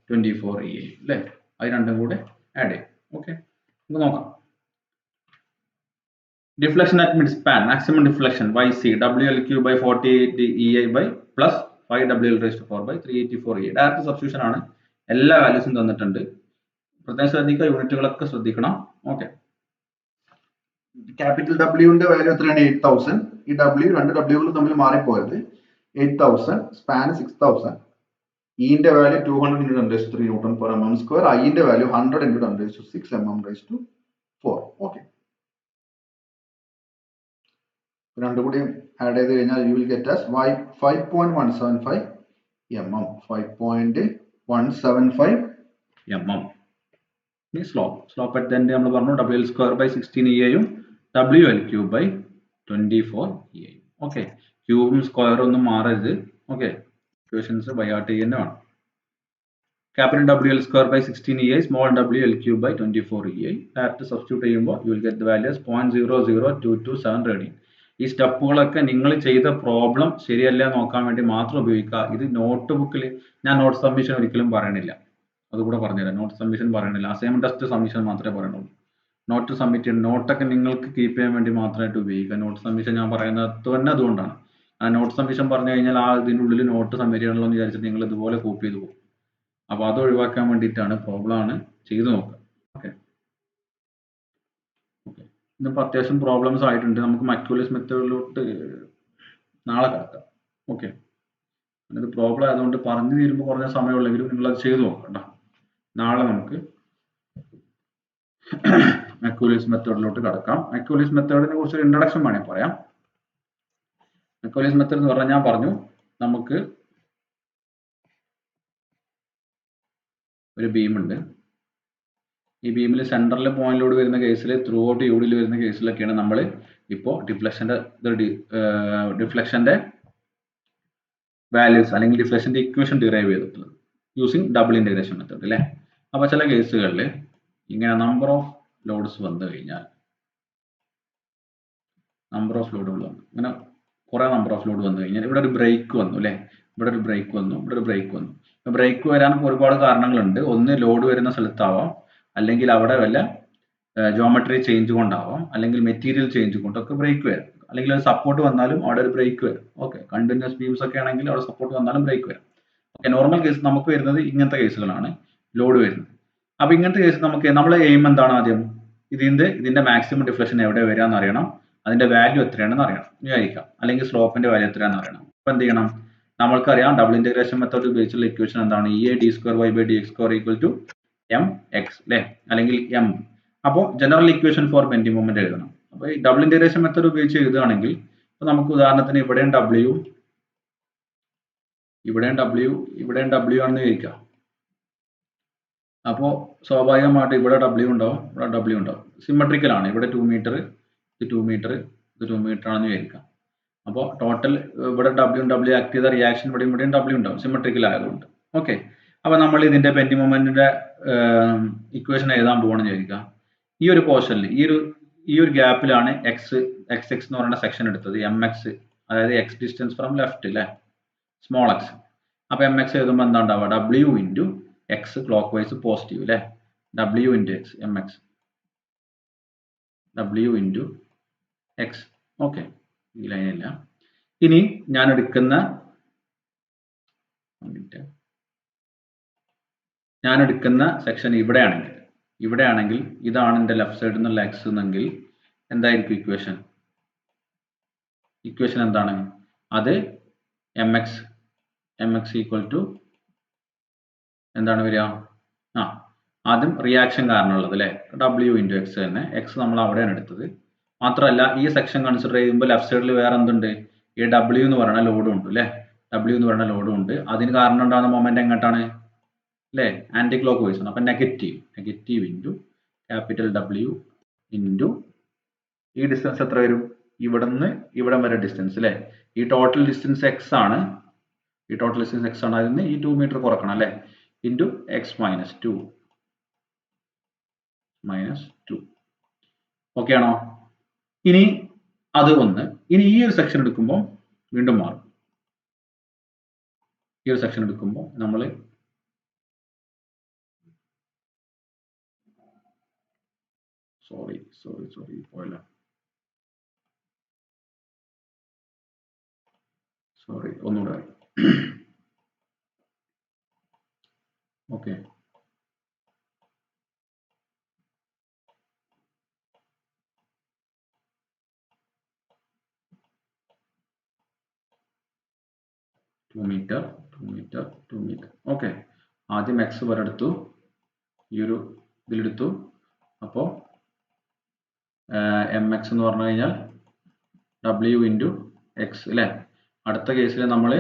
24 EA അല്ലേ, അത് രണ്ടും കൂടെ ആഡ് ചെയ്യും. ഓക്കെ, നമുക്ക് നോക്കാം. Deflection at mid span, maximum deflection YC WL³ by 48 EA by plus 5 WL raised to 4 by 384 EA. Direct substitution ആണ്, എല്ലാ വാല്യൂസും തന്നിട്ടുണ്ട്. പ്രത്യേകം ശ്രദ്ധിക്കുക, യൂണിറ്റുകളൊക്കെ ശ്രദ്ധിക്കണം. ഓക്കെ, ക്യാപിറ്റൽ ഡബ്ല്യുവിന്റെ വാല്യൂ എത്രയാണ്, 8000. ഈ ഡബ്ല്യു രണ്ട് ഡബ്ല്യുകളും തമ്മിൽ മാറിപ്പോയത്. 8000, സ്പാൻ 6000, ഇന്റെ value 200 into 10⁻³ Newton per mm square, ഐന്റെ value 100 into 10⁶ mm raised to 4. Okay, രണ്ടു കൂടി ആഡ് ചെയ്ത് കഴിഞ്ഞാൽ you will get as 5.175 mm. 5.175 mm. ഇനി സ്ലോപ്പ് അറ്റ് ദ എൻഡ് നമ്മൾ പറഞ്ഞു WL² by 16 EA WL³ by 24 EA. Okay, ക്യൂബും സ്ക്വയറും ഒന്നും മാറരുത്. ഓക്കെ, ഇക്വേഷൻസ് ബൈ ഹാർട്ട് തന്നെ വേണം. ക്യാപിറ്റൽ WL² by 16 EA, സ്മോൾ WL³ by 24 EA. Direct substitute ചെയ്യുമ്പോൾ you will get the values 0.00227 radian. ഈ സ്റ്റെപ്പുകളൊക്കെ നിങ്ങൾ ചെയ്ത പ്രോബ്ലം ശരിയല്ല നോക്കാൻ വേണ്ടി മാത്രം ഉപയോഗിക്കുക. ഇത് നോട്ട് ബുക്കിൽ ഞാൻ നോട്ട് സബ്മിഷൻ ഒരിക്കലും പറയണില്ല, അതുകൂടെ പറഞ്ഞുതരാം. നോട്ട് സബ്മിഷൻ പറയണില്ല, അസൈൻമെന്റ് ടെസ്റ്റ് സബ്മിഷൻ മാത്രമേ പറയണുള്ളൂ. നോട്ട് സബ്മിറ്റ് ചെയ്യുന്ന നോട്ടൊക്കെ നിങ്ങൾക്ക് കീപ്പ് ചെയ്യാൻ വേണ്ടി മാത്രമായിട്ട് ഉപയോഗിക്കുക. നോട്ട് സബ്മിഷൻ ഞാൻ പറയുന്നത് തന്നെ അതുകൊണ്ടാണ്. ആ നോട്ട് സബ്മിഷൻ പറഞ്ഞു കഴിഞ്ഞാൽ ആ ഇതിൻ്റെ ഉള്ളിൽ നോട്ട് സബ്മിറ്റ് ചെയ്യണമല്ലോ എന്ന് വിചാരിച്ചിട്ട് നിങ്ങൾ ഇതുപോലെ കോപ്പി ചെയ്ത് പോകും. അപ്പോൾ അത് ഒഴിവാക്കാൻ വേണ്ടിയിട്ടാണ്, പ്രോബ്ലം ആണ്, ചെയ്തു നോക്കുക. ഓക്കെ ഓക്കെ, ഇന്നിപ്പോൾ അത്യാവശ്യം പ്രോബ്ലംസ് ആയിട്ടുണ്ട്. നമുക്ക് മക്യൂലിയസ് മെത്തേഡിലോട്ട് നാളെ കിടക്കാം. ഓക്കെ, ഇത് പ്രോബ്ലം ആയതുകൊണ്ട് പറഞ്ഞു തീരുമ്പോൾ കുറഞ്ഞ സമയമുള്ളെങ്കിലും നിങ്ങളത് ചെയ്തു നോക്കണ്ട. നാളെ നമുക്ക് മക്യൂലിയസ് മെത്തേഡിലോട്ട് കടക്കാം. മക്യൂലിയസ് മെത്തേഡിനെ കുറിച്ച് ഇൻട്രൊഡക്ഷൻ വേണമെങ്കിൽ പറയാം. മക്യൂലിയസ് മെത്തേഡ് എന്ന് പറഞ്ഞാൽ ഞാൻ പറഞ്ഞു, നമുക്ക് ഒരു ബീം ഉണ്ട്. ഈ ബീമിൽ സെൻട്രലിൽ പോയിന്റ് ലോഡ് വരുന്ന കേസിൽ, ത്രൂ ഔട്ട് യൂഡിൽ വരുന്ന കേസിലൊക്കെയാണ് നമ്മൾ ഇപ്പോൾ ഡിഫ്ലക്ഷന്റെ വാല്യൂസ് അല്ലെങ്കിൽ ഡിഫ്ലക്ഷന്റെ ഇക്വേഷൻ ഡിറൈവ് ചെയ്തിട്ടുള്ളത് യൂസിങ് ഡബിൾ ഇന്റഗ്രേഷൻ മെത്തേഡ് അല്ലേ. അപ്പോൾ ചില കേസുകളിൽ ഇങ്ങനെ നമ്പർ ഓഫ് ലോഡ്സ് വന്നു കഴിഞ്ഞാൽ, നമ്പർ ഓഫ് ലോഡുകൾ വന്നു, ഇങ്ങനെ കുറെ നമ്പർ ഓഫ് ലോഡ് വന്നു കഴിഞ്ഞാൽ ഇവിടെ ഒരു ബ്രേക്ക് വന്നു അല്ലേ, ഇവിടെ ഒരു ബ്രേക്ക് വന്നു, ഇവിടെ ഒരു ബ്രേക്ക് വന്നു. ബ്രേക്ക് വരാൻ ഒരുപാട് കാരണങ്ങളുണ്ട്. ഒന്ന് ലോഡ് വരുന്ന സ്ഥലത്താവാം, അല്ലെങ്കിൽ അവിടെ വല്ല ജോമെട്രി ചേഞ്ച് കൊണ്ടാവാം, അല്ലെങ്കിൽ മെറ്റീരിയൽ ചേഞ്ച് കൊണ്ടൊക്കെ ബ്രേക്ക് വരാം, അല്ലെങ്കിൽ ഒരു സപ്പോർട്ട് വന്നാലും അവിടെ ഒരു ബ്രേക്ക് വരും. ഓക്കെ, കണ്ടിന്യൂസ് ബീംസ് ഒക്കെ ആണെങ്കിൽ അവിടെ സപ്പോർട്ട് വന്നാലും ബ്രേക്ക് വരും. ഓക്കെ, നോർമൽ കേസ് നമുക്ക് വരുന്നത് ഇങ്ങനത്തെ കേസുകളാണ് ലോഡ് വരുന്നത്. അപ്പൊ ഇങ്ങനത്തെ കേസ് നമുക്ക് നമ്മളെ എയിം എന്താണ്? ആദ്യം ഇതിന്റെ മാക്സിമം ഡിഫ്ലക്ഷൻ എവിടെ വരാന്ന് അറിയണം, അതിന്റെ വാല്യൂ എത്രയാണെന്ന് അറിയണം വിചാരിക്കാം, അല്ലെങ്കിൽ സ്ലോപ്പിന്റെ വാല്യൂ എത്രയാണെന്ന് അറിയണം. അപ്പൊ എന്ത് ചെയ്യണം? നമ്മൾക്കറിയാം ഡബിൾ ഇന്റഗ്രേഷൻ മെത്തേഡ് ഉപയോഗിച്ചുള്ള ഇക്വേഷൻ എന്താണ്? EA d²y/dx² equal to mx അല്ലെ, അല്ലെങ്കിൽ m. അപ്പോൾ general equation for bending moment എഴുതണം. അപ്പൊ ഈ ഡബിൾ ഇന്റഗ്രേഷൻ മെത്തേഡ് ഉപയോഗിച്ച് എഴുതുകയാണെങ്കിൽ നമുക്ക് ഉദാഹരണത്തിന് ഇവിടെയും W ആണെന്ന് വിചാരിക്കാം. അപ്പോൾ സ്വാഭാവികമായിട്ട് ഇവിടെ W ഉണ്ടാവും, ഇവിടെ W ഉണ്ടാവും. സിമെട്രിക്കൽ ആണ്. ഇവിടെ 2 മീറ്റർ, ഇത് 2 മീറ്റർ, ഇത് 2 മീറ്റർ ആണെന്ന് വിചാരിക്കാം. അപ്പോൾ ടോട്ടൽ ഇവിടെ W ആക്ട് ചെയ്ത റിയാക്ഷൻ ഇവിടെയും W ഉണ്ടാവും, സിമെട്രിക്കൽ ആയതുകൊണ്ട്. ഓക്കെ, അപ്പൊ നമ്മൾ ഇതിന്റെ ബെൻഡിങ് മൊമെന്റിന്റെ ഇക്വേഷൻ എഴുതാൻ പോകണമെന്ന് വിചാരിക്കാം. ഈ ഒരു പോർഷനിൽ ഈ ഒരു ഗ്യാപ്പിലാണ് x എന്ന് പറയുന്ന സെക്ഷൻ എടുത്തത്, mx, അതായത് x ഡിസ്റ്റൻസ് ഫ്രം ലെഫ്റ്റ് അല്ലെ, സ്മോൾ x. അപ്പൊ mx എഴുതുമ്പോൾ എന്താ ഉണ്ടാവുക? W into X clock vice positive അല്ലെ, W into X, mx W into X. Okay, ഈ ലൈനില്ല. ഇനി ഞാൻ എടുക്കുന്ന സെക്ഷൻ ഇവിടെയാണെങ്കിൽ ഇതാണ് എന്റെ ലെഫ്റ്റ് സൈഡിൽ നിന്നുള്ള x എന്നെങ്കിൽ എന്തായിരിക്കും ഇക്വേഷൻ എന്താണ്? അത് mx ഈക്വൽ ടു എന്താണ് വരിക? ആദ്യം റിയാക്ഷൻ കാരണമുള്ളത് അല്ലെ, W ഇൻറ്റു എക്സ് തന്നെ. എക്സ് നമ്മൾ അവിടെയാണ് എടുത്തത്. മാത്രമല്ല ഈ സെക്ഷൻ കൺസിഡർ ചെയ്യുമ്പോൾ ലെഫ്റ്റ് സൈഡിൽ വേറെ എന്തുണ്ട്? ഈ W എന്ന് പറയുന്ന ലോഡും ഉണ്ട് അല്ലെ, W എന്ന് പറയുന്ന ലോഡും ഉണ്ട്. അതിന് കാരണം ഉണ്ടാകുന്ന മൊമെന്റ് എങ്ങോട്ടാണ് അല്ലെ? ആന്റി ക്ലോക്ക് വൈസ് ആണ്. അപ്പൊ negative into capital W into ഈ ഡിസ്റ്റൻസ് എത്ര വരും? ഇവിടുന്ന് ഇവിടം വരെ ഡിസ്റ്റൻസ് അല്ലെ, ഈ ടോട്ടൽ ഡിസ്റ്റൻസ് x ആണ്. അതിൽ നിന്ന് ഈ 2 മീറ്റർ കുറക്കണം അല്ലെ, ഇൻറ്റു x മൈനസ് 2. ഓക്കെ ആണോ? ഇനി അത് ഒന്ന്. ഇനി ഈ ഒരു സെക്ഷൻ എടുക്കുമ്പോൾ വീണ്ടും മാറും. ഈ ഒരു സെക്ഷൻ എടുക്കുമ്പോൾ നമ്മൾ ഒന്നുകൂടെ. Okay, two metre. ഓക്കെ, ആദ്യം x വരെ എടുത്തു, ഈ ഒരു ഇതിലെടുത്തു. അപ്പോൾ mx എന്ന് പറഞ്ഞു കഴിഞ്ഞാൽ W ഇൻറ്റു എക്സ് അല്ലെ. അടുത്ത കേസിൽ നമ്മൾ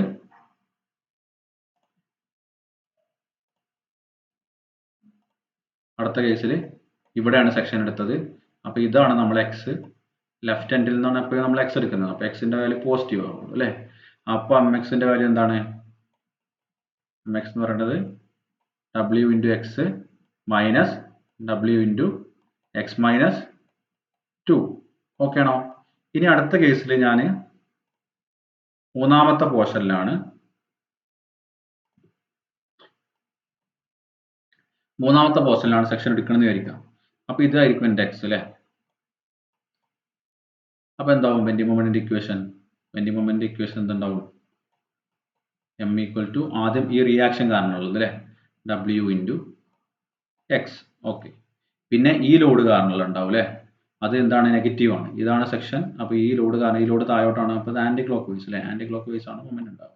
ഇവിടെയാണ് സെക്ഷൻ എടുത്തത്. അപ്പൊ ഇതാണ് നമ്മൾ x, ലെഫ്റ്റ് ഹാൻഡിൽ നിന്നാണ് എപ്പോഴും നമ്മൾ x എടുക്കുന്നത്. അപ്പൊ x ന്റെ വാല്യൂ പോസിറ്റീവ് ആവും അല്ലെ. അപ്പൊ mx ന്റെ വാല്യൂ എന്താണ്? mx എന്ന് പറയുന്നത് W into X minus W into X minus 2. Okay ആണോ? ഇനി അടുത്ത കേസിൽ ഞാൻ മൂന്നാമത്തെ പോർഷനിലാണ് സെക്ഷൻ എടുക്കണമെന്ന് വിചാരിക്കാം. അപ്പൊ ഇതായിരിക്കും എന്റെ x അല്ലെ. അപ്പൊ എന്താവും ബെൻഡിങ് മൊമെന്റിന്റെ ഇക്വേഷൻ? എന്തുണ്ടാവും? m ഈക്വൽ ടു ആദ്യം ഈ റിയാക്ഷൻ കാരണമുള്ളത് അല്ലെ, W ഇൻറ്റു എക്സ്. ഓക്കെ, പിന്നെ ഈ ലോഡ് കാരണമുള്ള ഉണ്ടാവും അല്ലെ, അത് എന്താണ്? നെഗറ്റീവ് ആണ്. ഇതാണ് സെക്ഷൻ. അപ്പൊ ഈ ലോഡ് കാരണം ഈ ലോഡ് താഴോട്ടാണ്. അപ്പൊ ഇത് ആന്റി ക്ലോക്ക് വൈസ് അല്ലെ, ആന്റി ക്ലോക്ക് വൈസ് ആണ് മൊമെന്റ് ഉണ്ടാവുക.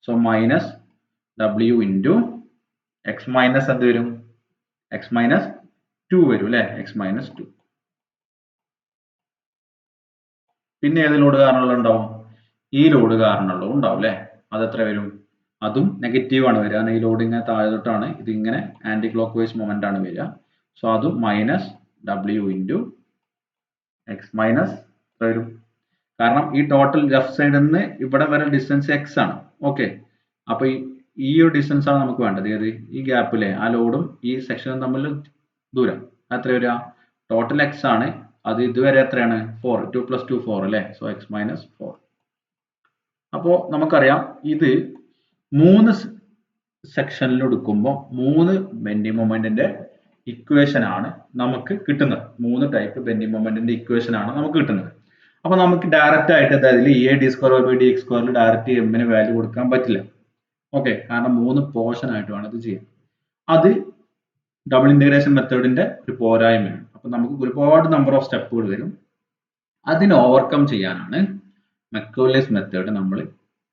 So minus W into X minus എന്ത് വരും? എക്സ് മൈനസ് 2 വരും അല്ലെ, എക്സ് മൈനസ് 2. പിന്നെ ഏത് ലോഡ് കാരണമുള്ള ഉണ്ടാവും? ഈ ലോഡ് കാരണമുള്ള ഉണ്ടാവും അല്ലെ. അതെത്ര വരും? അതും നെഗറ്റീവ് ആണ് വരിക. ഈ ലോഡ് ഇങ്ങനെ താഴോട്ടാണ്, ഇത് ഇങ്ങനെ ആന്റി ക്ലോക്ക് വൈസ് മൊമെന്റ് ആണ് വരിക. സോ അതും minus W into X minus വരും. കാരണം ഈ ടോട്ടൽ ലെഫ്റ്റ് സൈഡിൽ നിന്ന് ഇവിടെ വരെ ഡിസ്റ്റൻസ് x ആണ്. ഓക്കെ, അപ്പൊ ഈ ഒരു ഡിസ്റ്റൻസ് ആണ് നമുക്ക് വേണ്ടത്. ഏത്? ഈ ഗ്യാപ്പിലെ ആ ലോഡും ഈ സെക്ഷനും തമ്മിൽ ദൂരം എത്ര വരിക? ടോട്ടൽ x ആണ്. അത് ഇതുവരെ എത്രയാണ്? 4. 2 + 2 4 അല്ലെ. So x minus 4. അപ്പോ നമുക്കറിയാം ഇത് 3 സെക്ഷനിൽ എടുക്കുമ്പോൾ 3 ബെൻഡിങ് മൊമെന്റിന്റെ ഇക്വേഷൻ ആണ് നമുക്ക് കിട്ടുന്നത്. 3 ടൈപ്പ് ബെൻഡിങ് മൊമെന്റിന്റെ ഇക്വേഷൻ ആണ് നമുക്ക് കിട്ടുന്നത്. അപ്പൊ നമുക്ക് ഡയറക്റ്റ് ആയിട്ട് അതായത് A D square by D X സ്ക്വയറിൽ ഡയറക്റ്റ് എമ്മിന് വാല്യൂ കൊടുക്കാൻ പറ്റില്ല. ഓക്കെ, കാരണം 3 പോർഷൻ ആയിട്ട് വേണം ഇത് ചെയ്യാൻ. അത് ഡബിൾ ഇന്റഗ്രേഷൻ മെത്തേഡിന്റെ ഒരു പോരായ്മയാണ്. അപ്പൊ നമുക്ക് ഒരുപാട് നമ്പർ ഓഫ് സ്റ്റെപ്പുകൾ വരും. അതിനെ ഓവർകം ചെയ്യാനാണ് മക്യൂലിയസ് മെത്തേഡ്. നമ്മൾ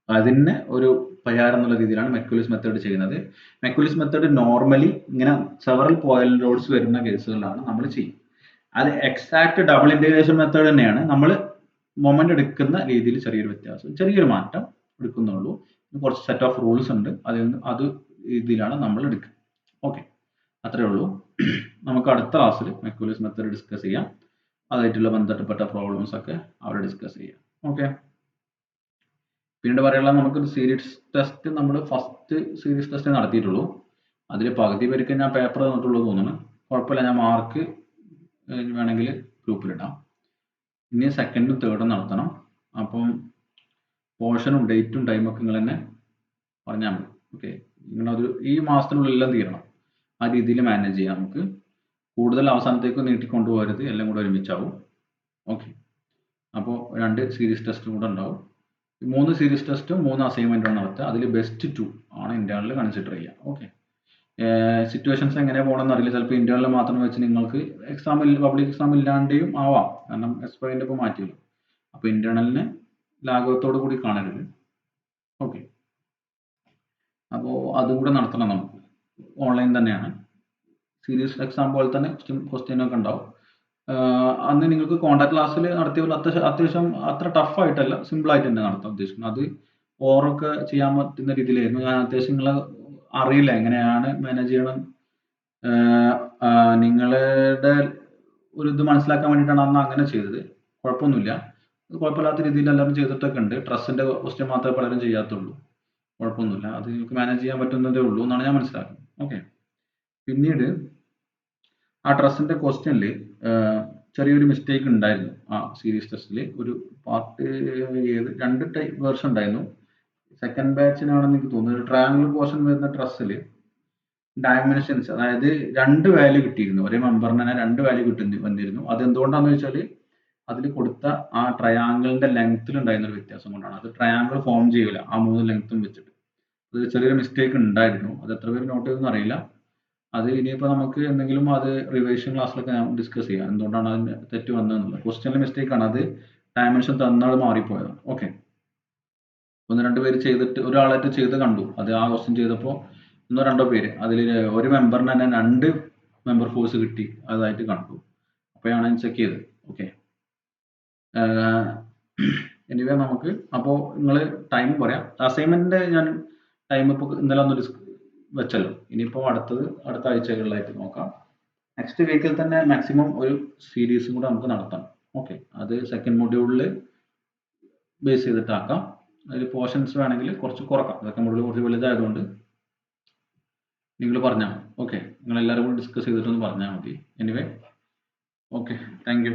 അതിന് ഒരു പരിഹാരം എന്നുള്ള രീതിയിലാണ് മക്യൂലിയസ് മെത്തേഡ് ചെയ്യുന്നത്. മക്യൂലിയസ് മെത്തേഡ് നോർമലി ഇങ്ങനെ സെവറൽ പോയിന്റ് ലോഡ്സ് വരുന്ന കേസുകളിലാണ് നമ്മൾ ചെയ്യും. അത് എക്സാക്ട് ഡബിൾ ഇന്റഗ്രേഷൻ മെത്തേഡ് തന്നെയാണ്. നമ്മൾ മൊമെന്റ് എടുക്കുന്ന രീതിയിൽ ചെറിയൊരു വ്യത്യാസം, ചെറിയൊരു മാറ്റം എടുക്കുന്നുള്ളൂ. കുറച്ച് സെറ്റ് ഓഫ് റൂൾസ് ഉണ്ട്, അത് രീതിയിലാണ് നമ്മൾ എടുക്കുക. ഓക്കെ, അത്രേ ഉള്ളൂ. നമുക്ക് അടുത്ത ക്ലാസ്സിൽ മക്യൂലിയസ് മെത്തേഡ് ഡിസ്കസ് ചെയ്യാം. അതായിട്ടുള്ള ബന്ധപ്പെട്ട പ്രോബ്ലംസ് ഒക്കെ അവിടെ ഡിസ്കസ് ചെയ്യാം. ഓക്കെ, പിന്നീട് പറയാനുള്ള നമുക്കൊരു സീരീസ് ടെസ്റ്റ്, നമ്മൾ ഫസ്റ്റ് സീരീസ് ടെസ്റ്റ് നടത്തിയിട്ടുള്ളൂ. അതിൽ പകുതി പേർക്ക് ഞാൻ പേപ്പർ തന്നിട്ടുള്ളൂ തോന്നുന്നു. കുഴപ്പമില്ല, ഞാൻ മാർക്ക് വേണമെങ്കിൽ ഗ്രൂപ്പിലിടാം. ഇനി സെക്കൻഡും തേർഡും നടത്തണം. അപ്പം പോർഷനും ഡേറ്റും ടൈമൊക്കെ നിങ്ങൾ തന്നെ പറഞ്ഞാൽ മതി. ഓക്കെ, നിങ്ങളത് ഈ മാസത്തിനുള്ളിൽ എല്ലാം തീരണം. ആ രീതിയിൽ മാനേജ് ചെയ്യാം. നമുക്ക് കൂടുതൽ അവസാനത്തേക്ക് നീട്ടിക്കൊണ്ടുപോകരുത്, എല്ലാം കൂടെ ഒരുമിച്ചാവും. ഓക്കെ, അപ്പോൾ 2 സീരീസ് ടെസ്റ്റും കൂടെ ഉണ്ടാവും. 3 സീരീസ് ടെസ്റ്റും 3 അസൈൻമെന്റും നടത്തുക. അതിൽ ബെസ്റ്റ് 2 ആണ് ഇന്റേണൽ കൺസിഡർ ചെയ്യുക. ഓക്കെ, സിറ്റുവേഷൻസ് എങ്ങനെ പോകണമെന്ന് അറിയില്ല. ചിലപ്പോൾ ഇന്റേണൽ മാത്രം വെച്ച് നിങ്ങൾക്ക് പബ്ലിക് എക്സാം ഇല്ലാണ്ടെയും ആവാം. കാരണം എക്സ്പയറിന്റെ ഇപ്പോൾ മാറ്റിയല്ലോ. അപ്പോൾ ഇന്റേണലിന് ലാഘവത്തോടു കൂടി കാണരുത്. ഓക്കെ, അപ്പോൾ അതും കൂടെ നടത്തണം. നമുക്ക് ഓൺലൈൻ തന്നെയാണ്. സീരീസ് എക്സാം പോലെ തന്നെ ക്വസ്റ്റ്യൻ ഒക്കെ ഉണ്ടാവും. അന്ന് നിങ്ങൾക്ക് കോണ്ടാക്ട് ക്ലാസ്സിൽ നടത്തിയ പോലെ അത്യാവശ്യം അത്ര ടഫ് ആയിട്ടല്ല, സിമ്പിൾ ആയിട്ട് തന്നെ നടത്താൻ ഉദ്ദേശിക്കുന്നത്. അത് ഓവറൊക്കെ ചെയ്യാൻ പറ്റുന്ന രീതിയിലായിരുന്നു. ഞാൻ അത്യാവശ്യം നിങ്ങളെ അറിയില്ല എങ്ങനെയാണ് മാനേജ് ചെയ്യണം, നിങ്ങളുടെ ഒരു ഇത് മനസ്സിലാക്കാൻ വേണ്ടിയിട്ടാണ് അന്ന് അങ്ങനെ ചെയ്തത്. കുഴപ്പമൊന്നുമില്ല, കുഴപ്പമില്ലാത്ത രീതിയിൽ എല്ലാവരും ചെയ്തിട്ടൊക്കെ ഉണ്ട്. ട്രസ്റ്റിന്റെ ക്വസ്റ്റ്യൻ മാത്രമേ പലരും ചെയ്യാത്തുള്ളൂ. കുഴപ്പമൊന്നുമില്ല, അത് നിങ്ങൾക്ക് മാനേജ് ചെയ്യാൻ പറ്റുന്നതേ ഉള്ളൂ എന്നാണ് ഞാൻ മനസ്സിലാക്കുന്നത്. ഓക്കെ, പിന്നീട് ആ ട്രസ്റ്റിന്റെ ക്വസ്റ്റ്യനിൽ ചെറിയൊരു മിസ്റ്റേക്ക് ഉണ്ടായിരുന്നു. ആ സീരീസ് ടെസ്റ്റിൽ ഒരു പാർട്ട് 2 ടൈപ്പ് വേർഷൻ ഉണ്ടായിരുന്നു. സെക്കൻഡ് ബാച്ചിനാണെന്ന് എനിക്ക് തോന്നുന്നു. ട്രയാങ്കിൾ പോർഷൻ വരുന്ന ട്രസ്സിൽ ഡയമെൻഷൻസ്, അതായത് 2 വാല്യൂ കിട്ടിയിരുന്നു. ഒരേ മെമ്പറിന് തന്നെ 2 വാല്യൂ വന്നിരുന്നു. അത് എന്തുകൊണ്ടാണെന്ന് വെച്ചാൽ അതിൽ കൊടുത്ത ആ ട്രയാങ്കിളിന്റെ ലെങ്ത്തിൽ ഉണ്ടായിരുന്ന ഒരു വ്യത്യാസം കൊണ്ടാണ്. അത് ട്രയാങ്കിൾ ഫോം ചെയ്യില്ല ആ 3 ലെങ്ത്തും വെച്ചിട്ട്. അത് ചെറിയൊരു മിസ്റ്റേക്ക് ഉണ്ടായിരുന്നു. അത് എത്ര പേര് നോട്ട് ചെയ്തെന്ന് അറിയില്ല. അത് ഇനിയിപ്പോൾ നമുക്ക് എന്തെങ്കിലും അത് റിവിഷൻ ക്ലാസ്സിലൊക്കെ ഞാൻ ഡിസ്കസ് ചെയ്യാം, എന്തുകൊണ്ടാണ് അതിന് തെറ്റ് വന്നതെന്നുള്ളത്. ക്വസ്റ്റ്യനിലെ മിസ്റ്റേക്ക് ആണ്, അത് ഡയമെൻഷൻ തന്നാൾ മാറിപ്പോയത്. ഓക്കെ, 1-2 പേര് ചെയ്തിട്ട് ഒരാളായിട്ട് ചെയ്ത് കണ്ടു. അത് ആ ക്വസ്റ്റ്യൻ ചെയ്തപ്പോൾ 1-2 പേര് അതിൽ ഒരു മെമ്പറിന് തന്നെ 2 മെമ്പർ ഫോഴ്സ് കിട്ടി അതായിട്ട് കണ്ടു. അപ്പോഴാണ് ഞാൻ ചെക്ക് ചെയ്തത്. ഓക്കെ, എനിവേ നമുക്ക് അപ്പോൾ നിങ്ങൾ ടൈം പറയാം. അസൈൻമെന്റിന്റെ ഞാൻ ടൈം ഇപ്പോൾ ഇന്നലെ ഒന്ന് വെച്ചല്ലോ. ഇനിയിപ്പോൾ അടുത്ത ആഴ്ചകളിലായിട്ട് നോക്കാം. നെക്സ്റ്റ് വീക്കിൽ തന്നെ മാക്സിമം ഒരു സീരീസും കൂടെ നമുക്ക് നടത്താം. ഓക്കെ, അത് സെക്കൻഡ് മൊഡ്യൂളിൽ ബേസ് ചെയ്തിട്ടാക്കാം. അതിൽ പോർഷൻസ് വേണമെങ്കിൽ കുറച്ച് കുറക്കാം. സെക്കൻഡ് മൊഡ്യൂൾ കുറച്ച് വലുതായതുകൊണ്ട് നിങ്ങൾ പറഞ്ഞാൽ മതി. ഓക്കെ, നിങ്ങൾ എല്ലാവരും കൂടി ഡിസ്കസ് ചെയ്തിട്ടൊന്ന് പറഞ്ഞാൽ മതി. Anyway, okay, thank you.